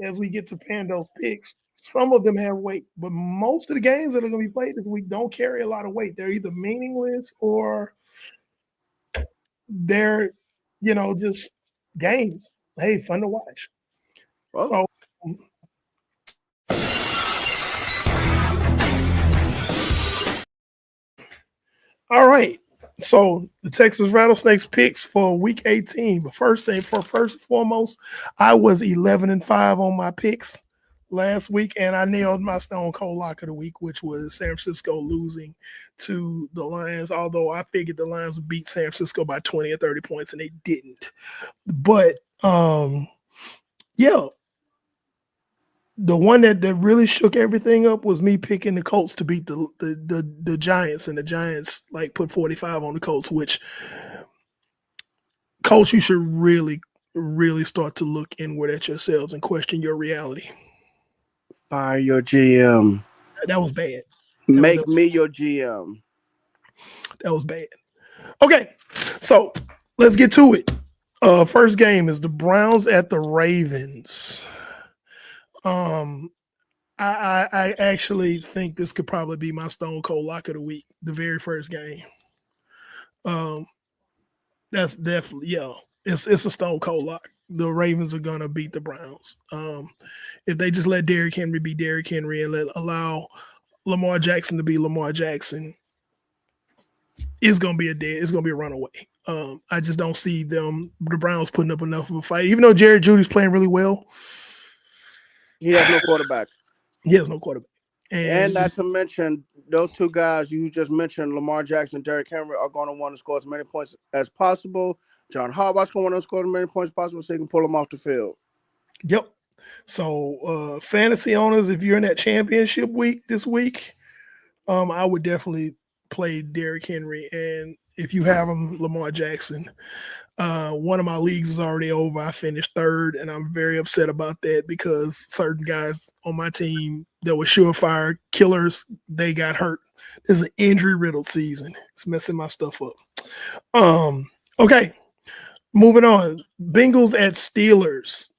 as we get to paying those picks. Some of them have weight, but most of the games that are going to be played this week don't carry a lot of weight. They're either meaningless or they're, just games. Hey, fun to watch. Well, So, all right. So the Texas Rattlesnakes picks for week 18. But first and foremost, I was 11-5 on my picks last week, and I nailed my Stone Cold Lock of the week, which was San Francisco losing to the Lions. Although I figured the Lions would beat San Francisco by 20 or 30 points, and they didn't. But yeah. The one that really shook everything up was me picking the Colts to beat the Giants, and the Giants put 45 on the Colts, which Colts, you should really, really start to look inward at yourselves and question your reality. Fire your GM. That was bad. Make me your GM. That was bad. Okay, so let's get to it. First game is the Browns at the Ravens. I actually think this could probably be my Stone Cold Lock of the week, the very first game. That's definitely it's a Stone Cold Lock. The Ravens are gonna beat the Browns. If they just let Derrick Henry be Derrick Henry and allow Lamar Jackson to be Lamar Jackson, it's gonna be a runaway. I just don't see the Browns putting up enough of a fight, even though Jerry Jeudy's playing really well. He has no quarterback. And not to mention, those two guys you just mentioned, Lamar Jackson, Derrick Henry, are going to want to score as many points as possible. John Harbaugh's going to want to score as many points as possible so he can pull them off the field. Yep. So, fantasy owners, if you're in that championship week this week, I would definitely play Derrick Henry. And if you have him, Lamar Jackson. One of my leagues is already over. I finished third, and I'm very upset about that because certain guys on my team that were surefire killers, they got hurt. This is an injury-riddled season. It's messing my stuff up. Okay, moving on. Bengals at Steelers.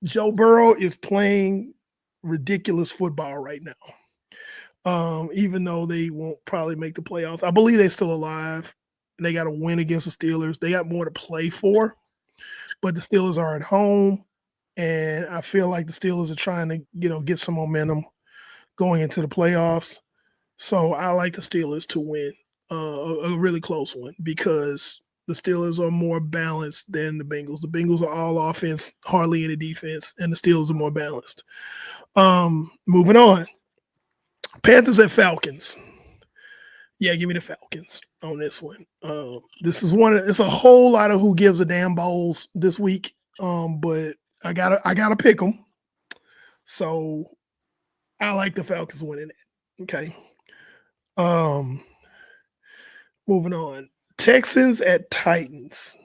Joe Burrow is playing ridiculous football right now. Even though they won't probably make the playoffs, I believe they're still alive. And they got to win against the Steelers. They got more to play for, but the Steelers are at home, and I feel like the Steelers are trying to, get some momentum going into the playoffs. So I like the Steelers to win a really close one because the Steelers are more balanced than the Bengals. The Bengals are all offense, hardly any defense, and the Steelers are more balanced. Moving on. Panthers at Falcons. Yeah, give me the Falcons on this one. This is it's a whole lot of who gives a damn bowls this week. But I gotta pick them. So I like the Falcons winning it. Okay. Moving on. Texans at Titans.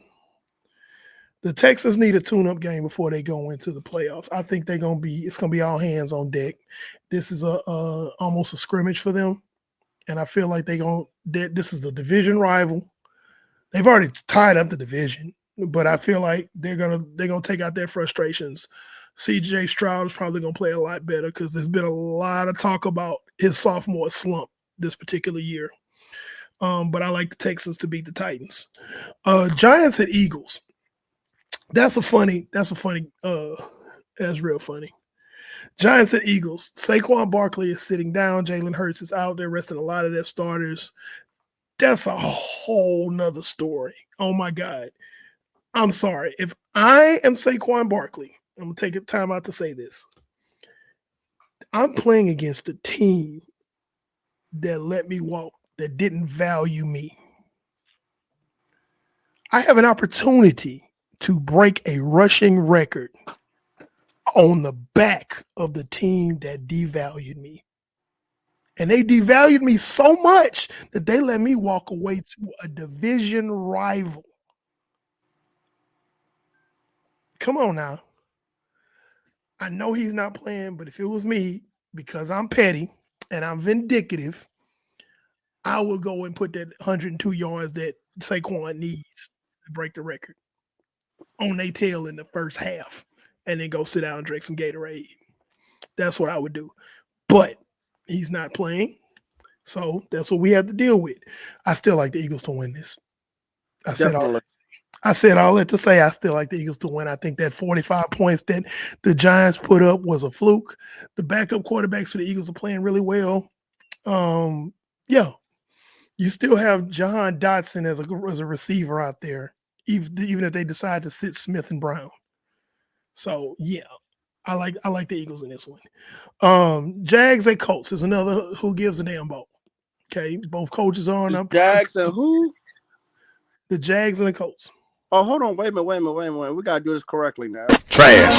The Texans need a tune-up game before they go into the playoffs. I think it's gonna be all hands on deck. This is almost a scrimmage for them. And I feel like this is a division rival. They've already tied up the division, but I feel like they're gonna take out their frustrations. CJ Stroud is probably gonna play a lot better because there's been a lot of talk about his sophomore slump this particular year. But I like the Texans to beat the Titans. Giants at Eagles. That's real funny. Giants at Eagles. Saquon Barkley is sitting down. Jalen Hurts is out there resting a lot of their starters. That's a whole nother story. Oh my God. I'm sorry. If I am Saquon Barkley, I'm going to take a time out to say this. I'm playing against a team that let me walk, that didn't value me. I have an opportunity to break a rushing record. on the back of the team that devalued me. And they devalued me so much that they let me walk away to a division rival. Come on now. I know he's not playing, but if it was me, because I'm petty and I'm vindictive, I would go and put that 102 yards that Saquon needs to break the record on their tail in the first half and then go sit down and drink some Gatorade. That's what I would do. But he's not playing. So that's what we have to deal with. I still like the Eagles to win this. I said all that to say I still like the Eagles to win. I think that 45 points that the Giants put up was a fluke. The backup quarterbacks for the Eagles are playing really well. Yeah. You still have Jahan Dotson as a receiver out there, even if they decide to sit Smith and Brown. So yeah, I like the Eagles in this one. Jags and Colts is another who gives a damn ball. Okay, both coaches are on up. Jags and who? The Jags and the Colts. Oh, hold on. Wait a minute. We got to do this correctly now. Trash.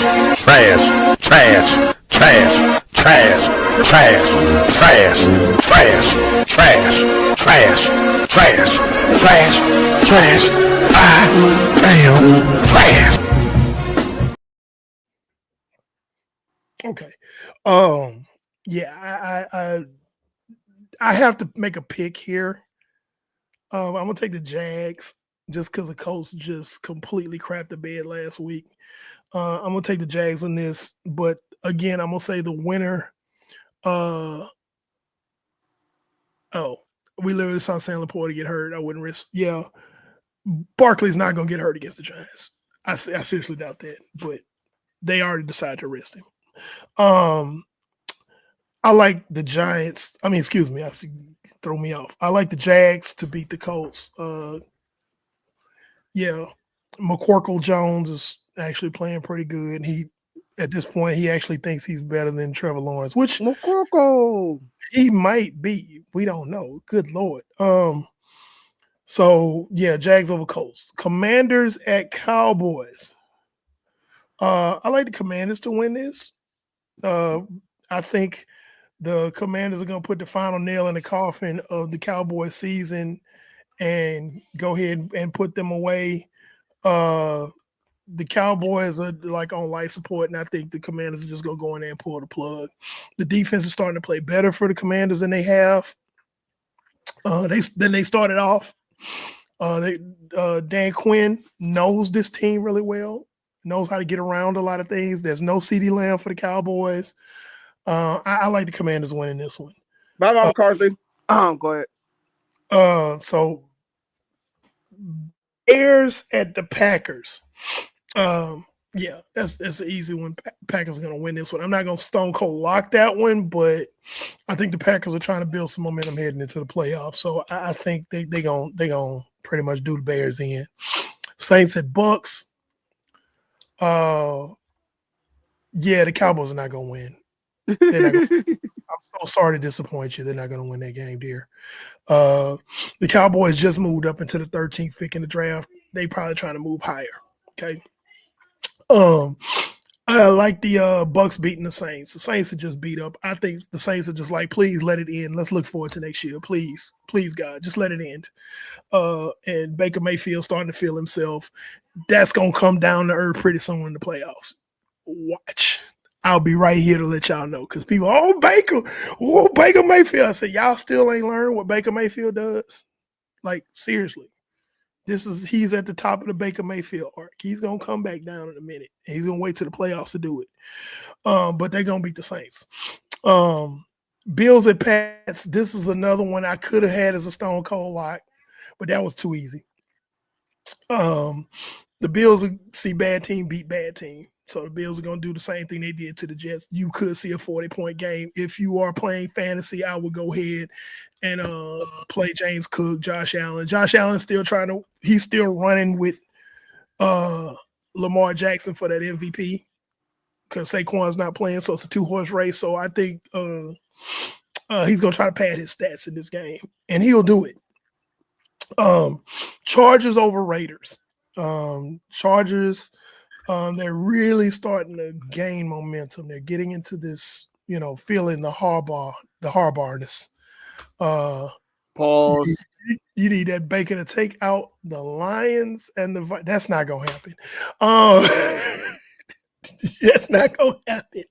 Okay. Yeah, I have to make a pick here. I'm gonna take the Jags just because the Colts just completely crapped the bed last week. I'm gonna take the Jags on this, but again, I'm gonna say the winner. We literally saw Sam Laporta get hurt. I wouldn't risk. Yeah, Barkley's not gonna get hurt against the Giants. I seriously doubt that, but they already decided to rest him. I like the Giants. I mean, excuse me. Throw me off. I like the Jags to beat the Colts. Yeah, McCorkle Jones is actually playing pretty good. At this point, he actually thinks he's better than Trevor Lawrence, which McCorkle he might be. We don't know. Good Lord. So yeah, Jags over Colts. Commanders at Cowboys. I like the Commanders to win this. I think the Commanders are going to put the final nail in the coffin of the Cowboys season and go ahead and put them away. The Cowboys are like on life support, and I think the Commanders are just going to go in there and pull the plug. The defense is starting to play better for the Commanders than they have. They started off. Dan Quinn knows this team really well, knows how to get around a lot of things. There's no CeeDee Lamb for the Cowboys. I like the Commanders winning this one. Bye, McCarthy. Go ahead. So Bears at the Packers. Yeah, that's an easy one. Packers are going to win this one. I'm not going to stone cold lock that one, but I think the Packers are trying to build some momentum heading into the playoffs. So I think they gonna pretty much do the Bears in. Saints at Bucks. Yeah, the Cowboys are not going to win. I'm so sorry to disappoint you. They're not going to win that game, dear. The Cowboys just moved up into the 13th pick in the draft. They probably trying to move higher. Okay. I like the Bucks beating the Saints. The Saints are just beat up. I think the Saints are just like, please let it end. Let's look forward to next year. Please, God, just let it end. And Baker Mayfield starting to feel himself. That's gonna come down to earth pretty soon in the playoffs. Watch. I'll be right here to let y'all know because people, Baker Mayfield. I said, y'all still ain't learned what Baker Mayfield does. Like, seriously. He's at the top of the Baker Mayfield arc. He's gonna come back down in a minute. And he's gonna wait to the playoffs to do it. But they're gonna beat the Saints. Bills at Pats. This is another one I could have had as a stone cold lock, but that was too easy. The Bills see bad team beat bad team. So the Bills are going to do the same thing they did to the Jets. You could see a 40-point game. If you are playing fantasy, I would go ahead and play James Cook, Josh Allen. Josh Allen's still he's still running with Lamar Jackson for that MVP because Saquon's not playing, so it's a two-horse race. So I think he's going to try to pad his stats in this game, and he'll do it. Chargers over Raiders. Chargers They're really starting to gain momentum. They're getting into this, feeling the Harbaugness. Pause. You need that Baker to take out the Lions and that's not gonna happen. That's not gonna happen.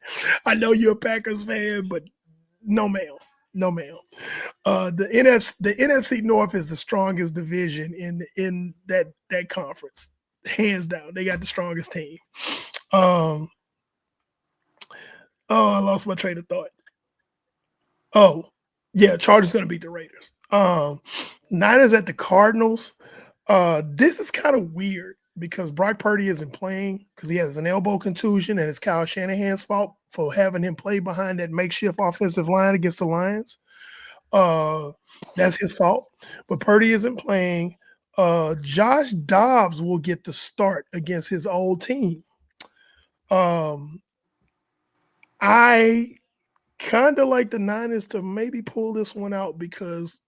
I know you're a Packers fan, but no, ma'am. No, ma'am. The NFC North is the strongest division in that conference, hands down. They got the strongest team. Oh, I lost my train of thought. Oh, yeah, Chargers gonna beat the Raiders. Niners at the Cardinals. This is kind of weird because Brock Purdy isn't playing because he has an elbow contusion, and it's Kyle Shanahan's fault for having him play behind that makeshift offensive line against the Lions. That's his fault. But Purdy isn't playing. Josh Dobbs will get the start against his old team. I kind of like the Niners to maybe pull this one out because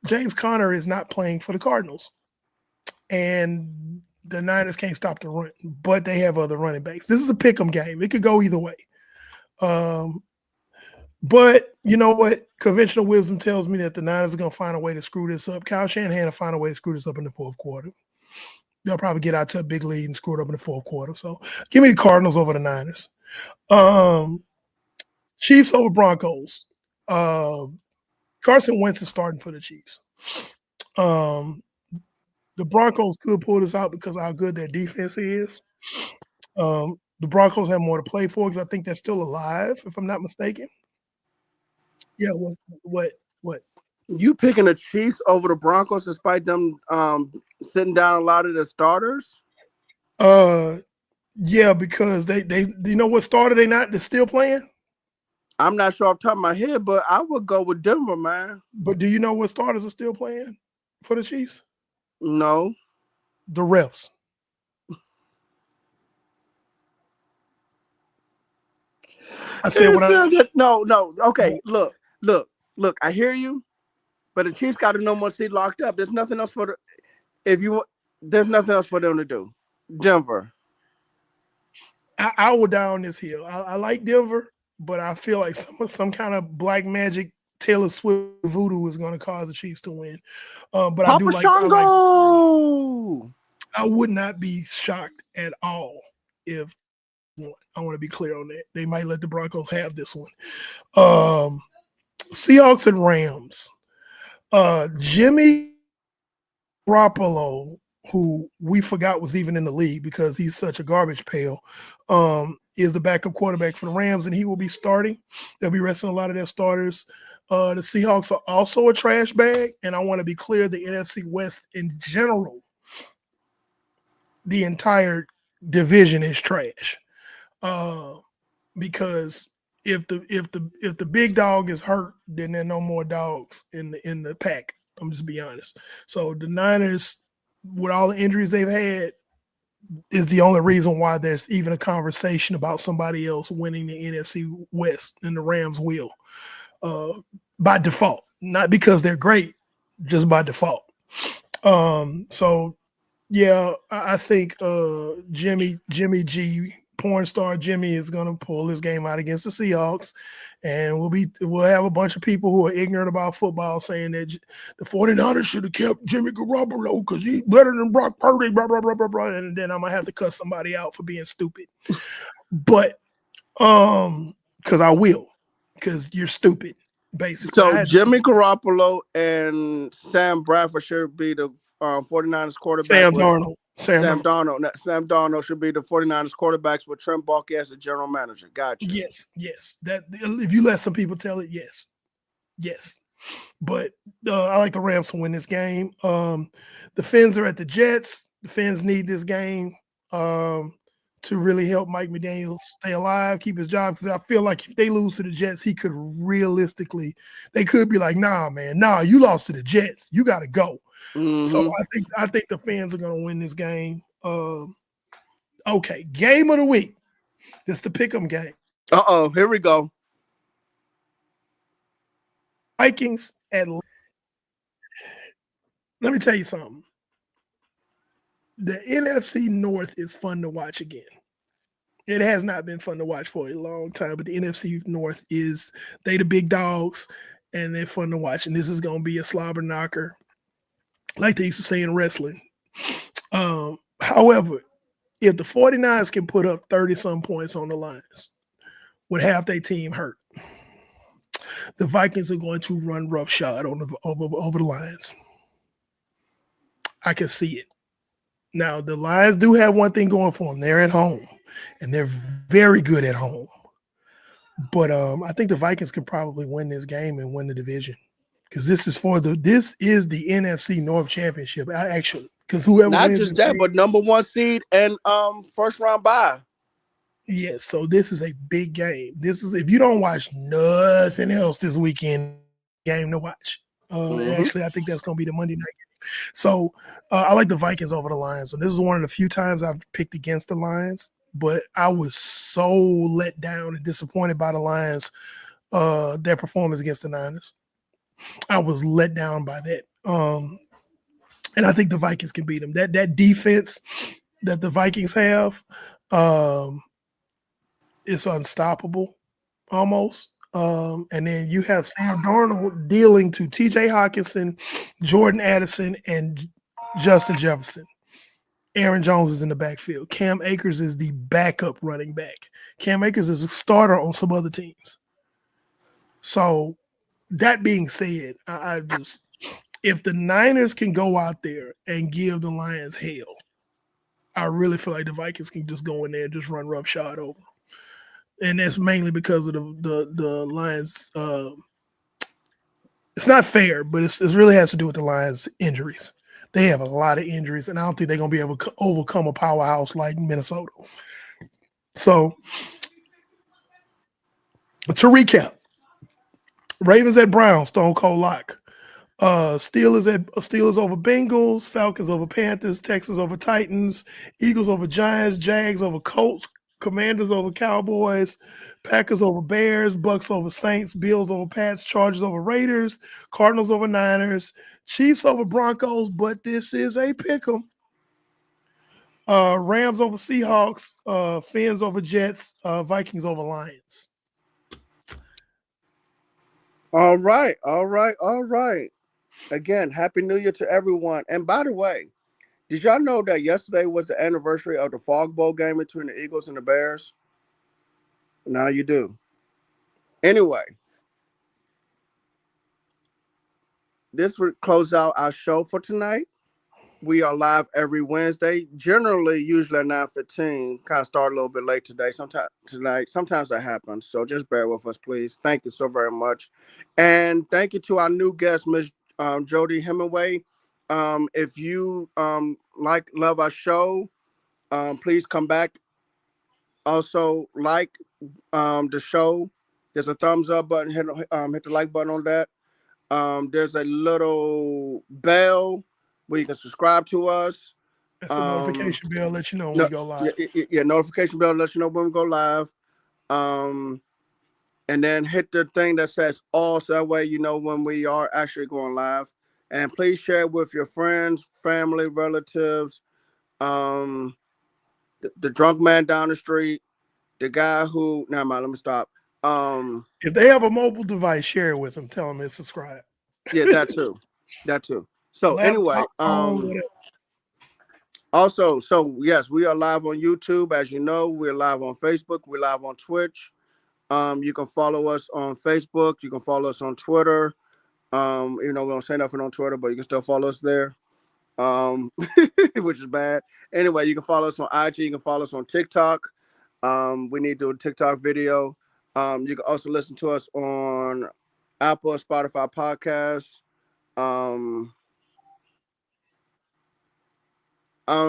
James Conner is not playing for the Cardinals. And the Niners can't stop the run, but they have other running backs. This is a pick 'em game. It could go either way. But you know what? Conventional wisdom tells me that the Niners are going to find a way to screw this up. Kyle Shanahan will find a way to screw this up in the fourth quarter. They'll probably get out to a big lead and screw it up in the fourth quarter. So give me the Cardinals over the Niners. Chiefs over Broncos. Carson Wentz is starting for the Chiefs. The Broncos could pull this out because of how good their defense is. The Broncos have more to play for because I think they're still alive, if I'm not mistaken. Yeah, what? You picking the Chiefs over the Broncos despite them sitting down a lot of the starters? Yeah, because they you know what starter they're still playing? I'm not sure off the top of my head, but I would go with Denver, man. But do you know what starters are still playing for the Chiefs? No. The refs. I said no. Okay, look. I hear you, but the Chiefs got a no more seat locked up. There's nothing else there's nothing else for them to do. Denver. I will die on this hill. I like Denver, but I feel like some kind of black magic Taylor Swift voodoo is going to cause the Chiefs to win. But Papa I do like. I would not be shocked at all if. I want to be clear on that. They might let the Broncos have this one. Seahawks and Rams. Jimmy Garoppolo, who we forgot was even in the league because he's such a garbage pail, is the backup quarterback for the Rams, and he will be starting. They'll be resting a lot of their starters. The Seahawks are also a trash bag, and I want to be clear, the NFC West in general, the entire division is trash. Because if the big dog is hurt, then there are no more dogs in the pack. I'm just be honest. So the Niners, with all the injuries they've had, is the only reason why there's even a conversation about somebody else winning the NFC West, and the Rams will, by default, not because they're great, just by default. So yeah, I think Jimmy G, porn star Jimmy, is going to pull this game out against the Seahawks, and we'll have a bunch of people who are ignorant about football saying that the 49ers should have kept Jimmy Garoppolo because he's better than Brock Purdy, blah, blah, blah, blah, blah, and then I'm going to have to cut somebody out for being stupid. But because I will, because you're stupid, basically. So Jimmy Garoppolo and Sam Bradford should be the 49ers quarterback. Sam Darnold should be the 49ers quarterbacks with Trent Baalke as the general manager. Gotcha. Yes. That if you let some people tell it, yes. But I like the Rams to win this game. The Fins are at the Jets. The Fins need this game to really help Mike McDaniel stay alive, keep his job. Because I feel like if they lose to the Jets, they could be like, nah, man, you lost to the Jets. You got to go. Mm-hmm. So I think the fans are going to win this game. Okay, game of the week. This is the pick'em game. Here we go. Vikings at. Let me tell you something. the NFC North is fun to watch again. It has not been fun to watch for a long time, but the NFC North is they the big dogs, and they're fun to watch. And this is going to be a slobber knocker, like they used to say in wrestling. However, if the 49ers can put up 30-some points on the Lions with half their team hurt, the Vikings are going to run roughshod on over the Lions. I can see it. Now, the Lions do have one thing going for them. They're at home, and they're very good at home. But I think the Vikings could probably win this game and win the division, because this is the NFC North Championship. Actually, because whoever Not wins just that, game, but number 1 seed and first round bye. yes, so this is a big game. This is, if you don't watch nothing else this weekend, game to watch. And actually, I think that's going to be the Monday night game. So I like the Vikings over the Lions. So this is one of the few times I've picked against the Lions, but I was so let down and disappointed by the Lions, their performance against the Niners. I was let down by that. And I think the Vikings can beat them. That defense that the Vikings have, it's unstoppable almost. And then you have Sam Darnold dealing to TJ Hawkinson, Jordan Addison, and Justin Jefferson. Aaron Jones is in the backfield. Cam Akers is the backup running back. Cam Akers is a starter on some other teams. So that being said, I just, if the Niners can go out there and give the Lions hell, I really feel like the Vikings can just go in there and just run roughshod over them. And that's mainly because of the Lions. It's not fair, but it really has to do with the Lions' injuries. They have a lot of injuries, and I don't think they're going to be able to overcome a powerhouse like Minnesota. So, to recap, Ravens at Browns, Stone Cold Lock. Steelers over Bengals, Falcons over Panthers, Texans over Titans, Eagles over Giants, Jags over Colts, Commanders over Cowboys, Packers over Bears, Bucks over Saints, Bills over Pats, Chargers over Raiders, Cardinals over Niners, Chiefs over Broncos, but this is a pick'em. Rams over Seahawks, Fins over Jets, Vikings over Lions. All right. Again, Happy New Year to everyone. And by the way, did y'all know that yesterday was the anniversary of the Fog Bowl game between the Eagles and the Bears? Now you do. Anyway, this would close out our show for tonight. We are live every Wednesday, usually at 9:15. Kind of start a little bit late today. Sometimes that happens. So just bear with us, please. Thank you so very much. And thank you to our new guest, Ms. Jody Hemingway. If you love our show, please come back. Also, like the show. There's a thumbs up button. Hit the like button on that. There's a little bell where you can subscribe to us. That's a notification bell, let you know when we go live. Yeah, notification bell let you know when we go live. And then hit the thing that says all, so that way you know when we are actually going live. And please share it with your friends, family, relatives, the drunk man down the street, the guy who. Never mind, let me stop. If they have a mobile device, share it with them. Tell them to subscribe. Yeah, that too. So anyway, also, so yes, we are live on YouTube. As you know, we're live on Facebook. We're live on Twitch. You can follow us on Facebook. You can follow us on Twitter. We don't say nothing on Twitter, but you can still follow us there. Which is bad. Anyway, you can follow us on IG. You can follow us on TikTok. We need to do a TikTok video. You can also listen to us on Apple and Spotify podcasts.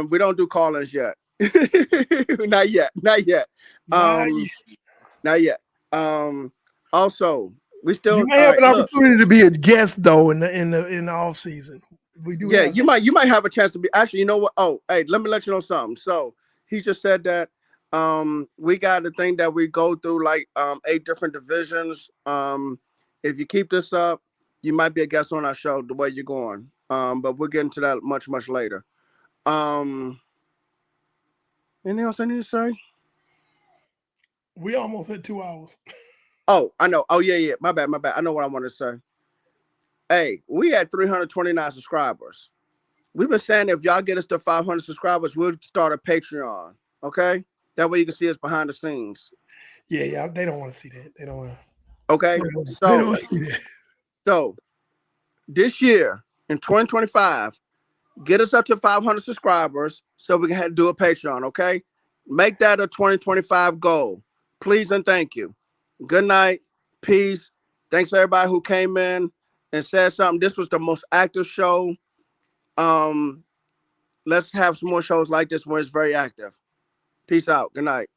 We don't do call-ins yet. Not yet. Not yet. Also, we still. You may have an opportunity to be a guest though in the off season. We do. Yeah, you might have a chance to be. Actually, you know what? Oh, hey, let me let you know something. So he just said that we got the thing that we go through like 8 different divisions. If you keep this up, you might be a guest on our show the way you're going. But we'll get into that much later. Anything else I need to say? We almost at 2 hours. Oh, I know. Oh, yeah. My bad. I know what I want to say. Hey, we had 329 subscribers. We've been saying if y'all get us to 500 subscribers, we'll start a Patreon. Okay? That way you can see us behind the scenes. Yeah. They don't want to see that. They don't want to. Okay? They don't want to see that. So this year, in 2025, get us up to 500 subscribers so we can do a Patreon, okay? Make that a 2025 goal. Please and thank you. Good night. Peace. Thanks to everybody who came in and said something. This was the most active show. Let's have some more shows like this where it's very active. Peace out. Good night.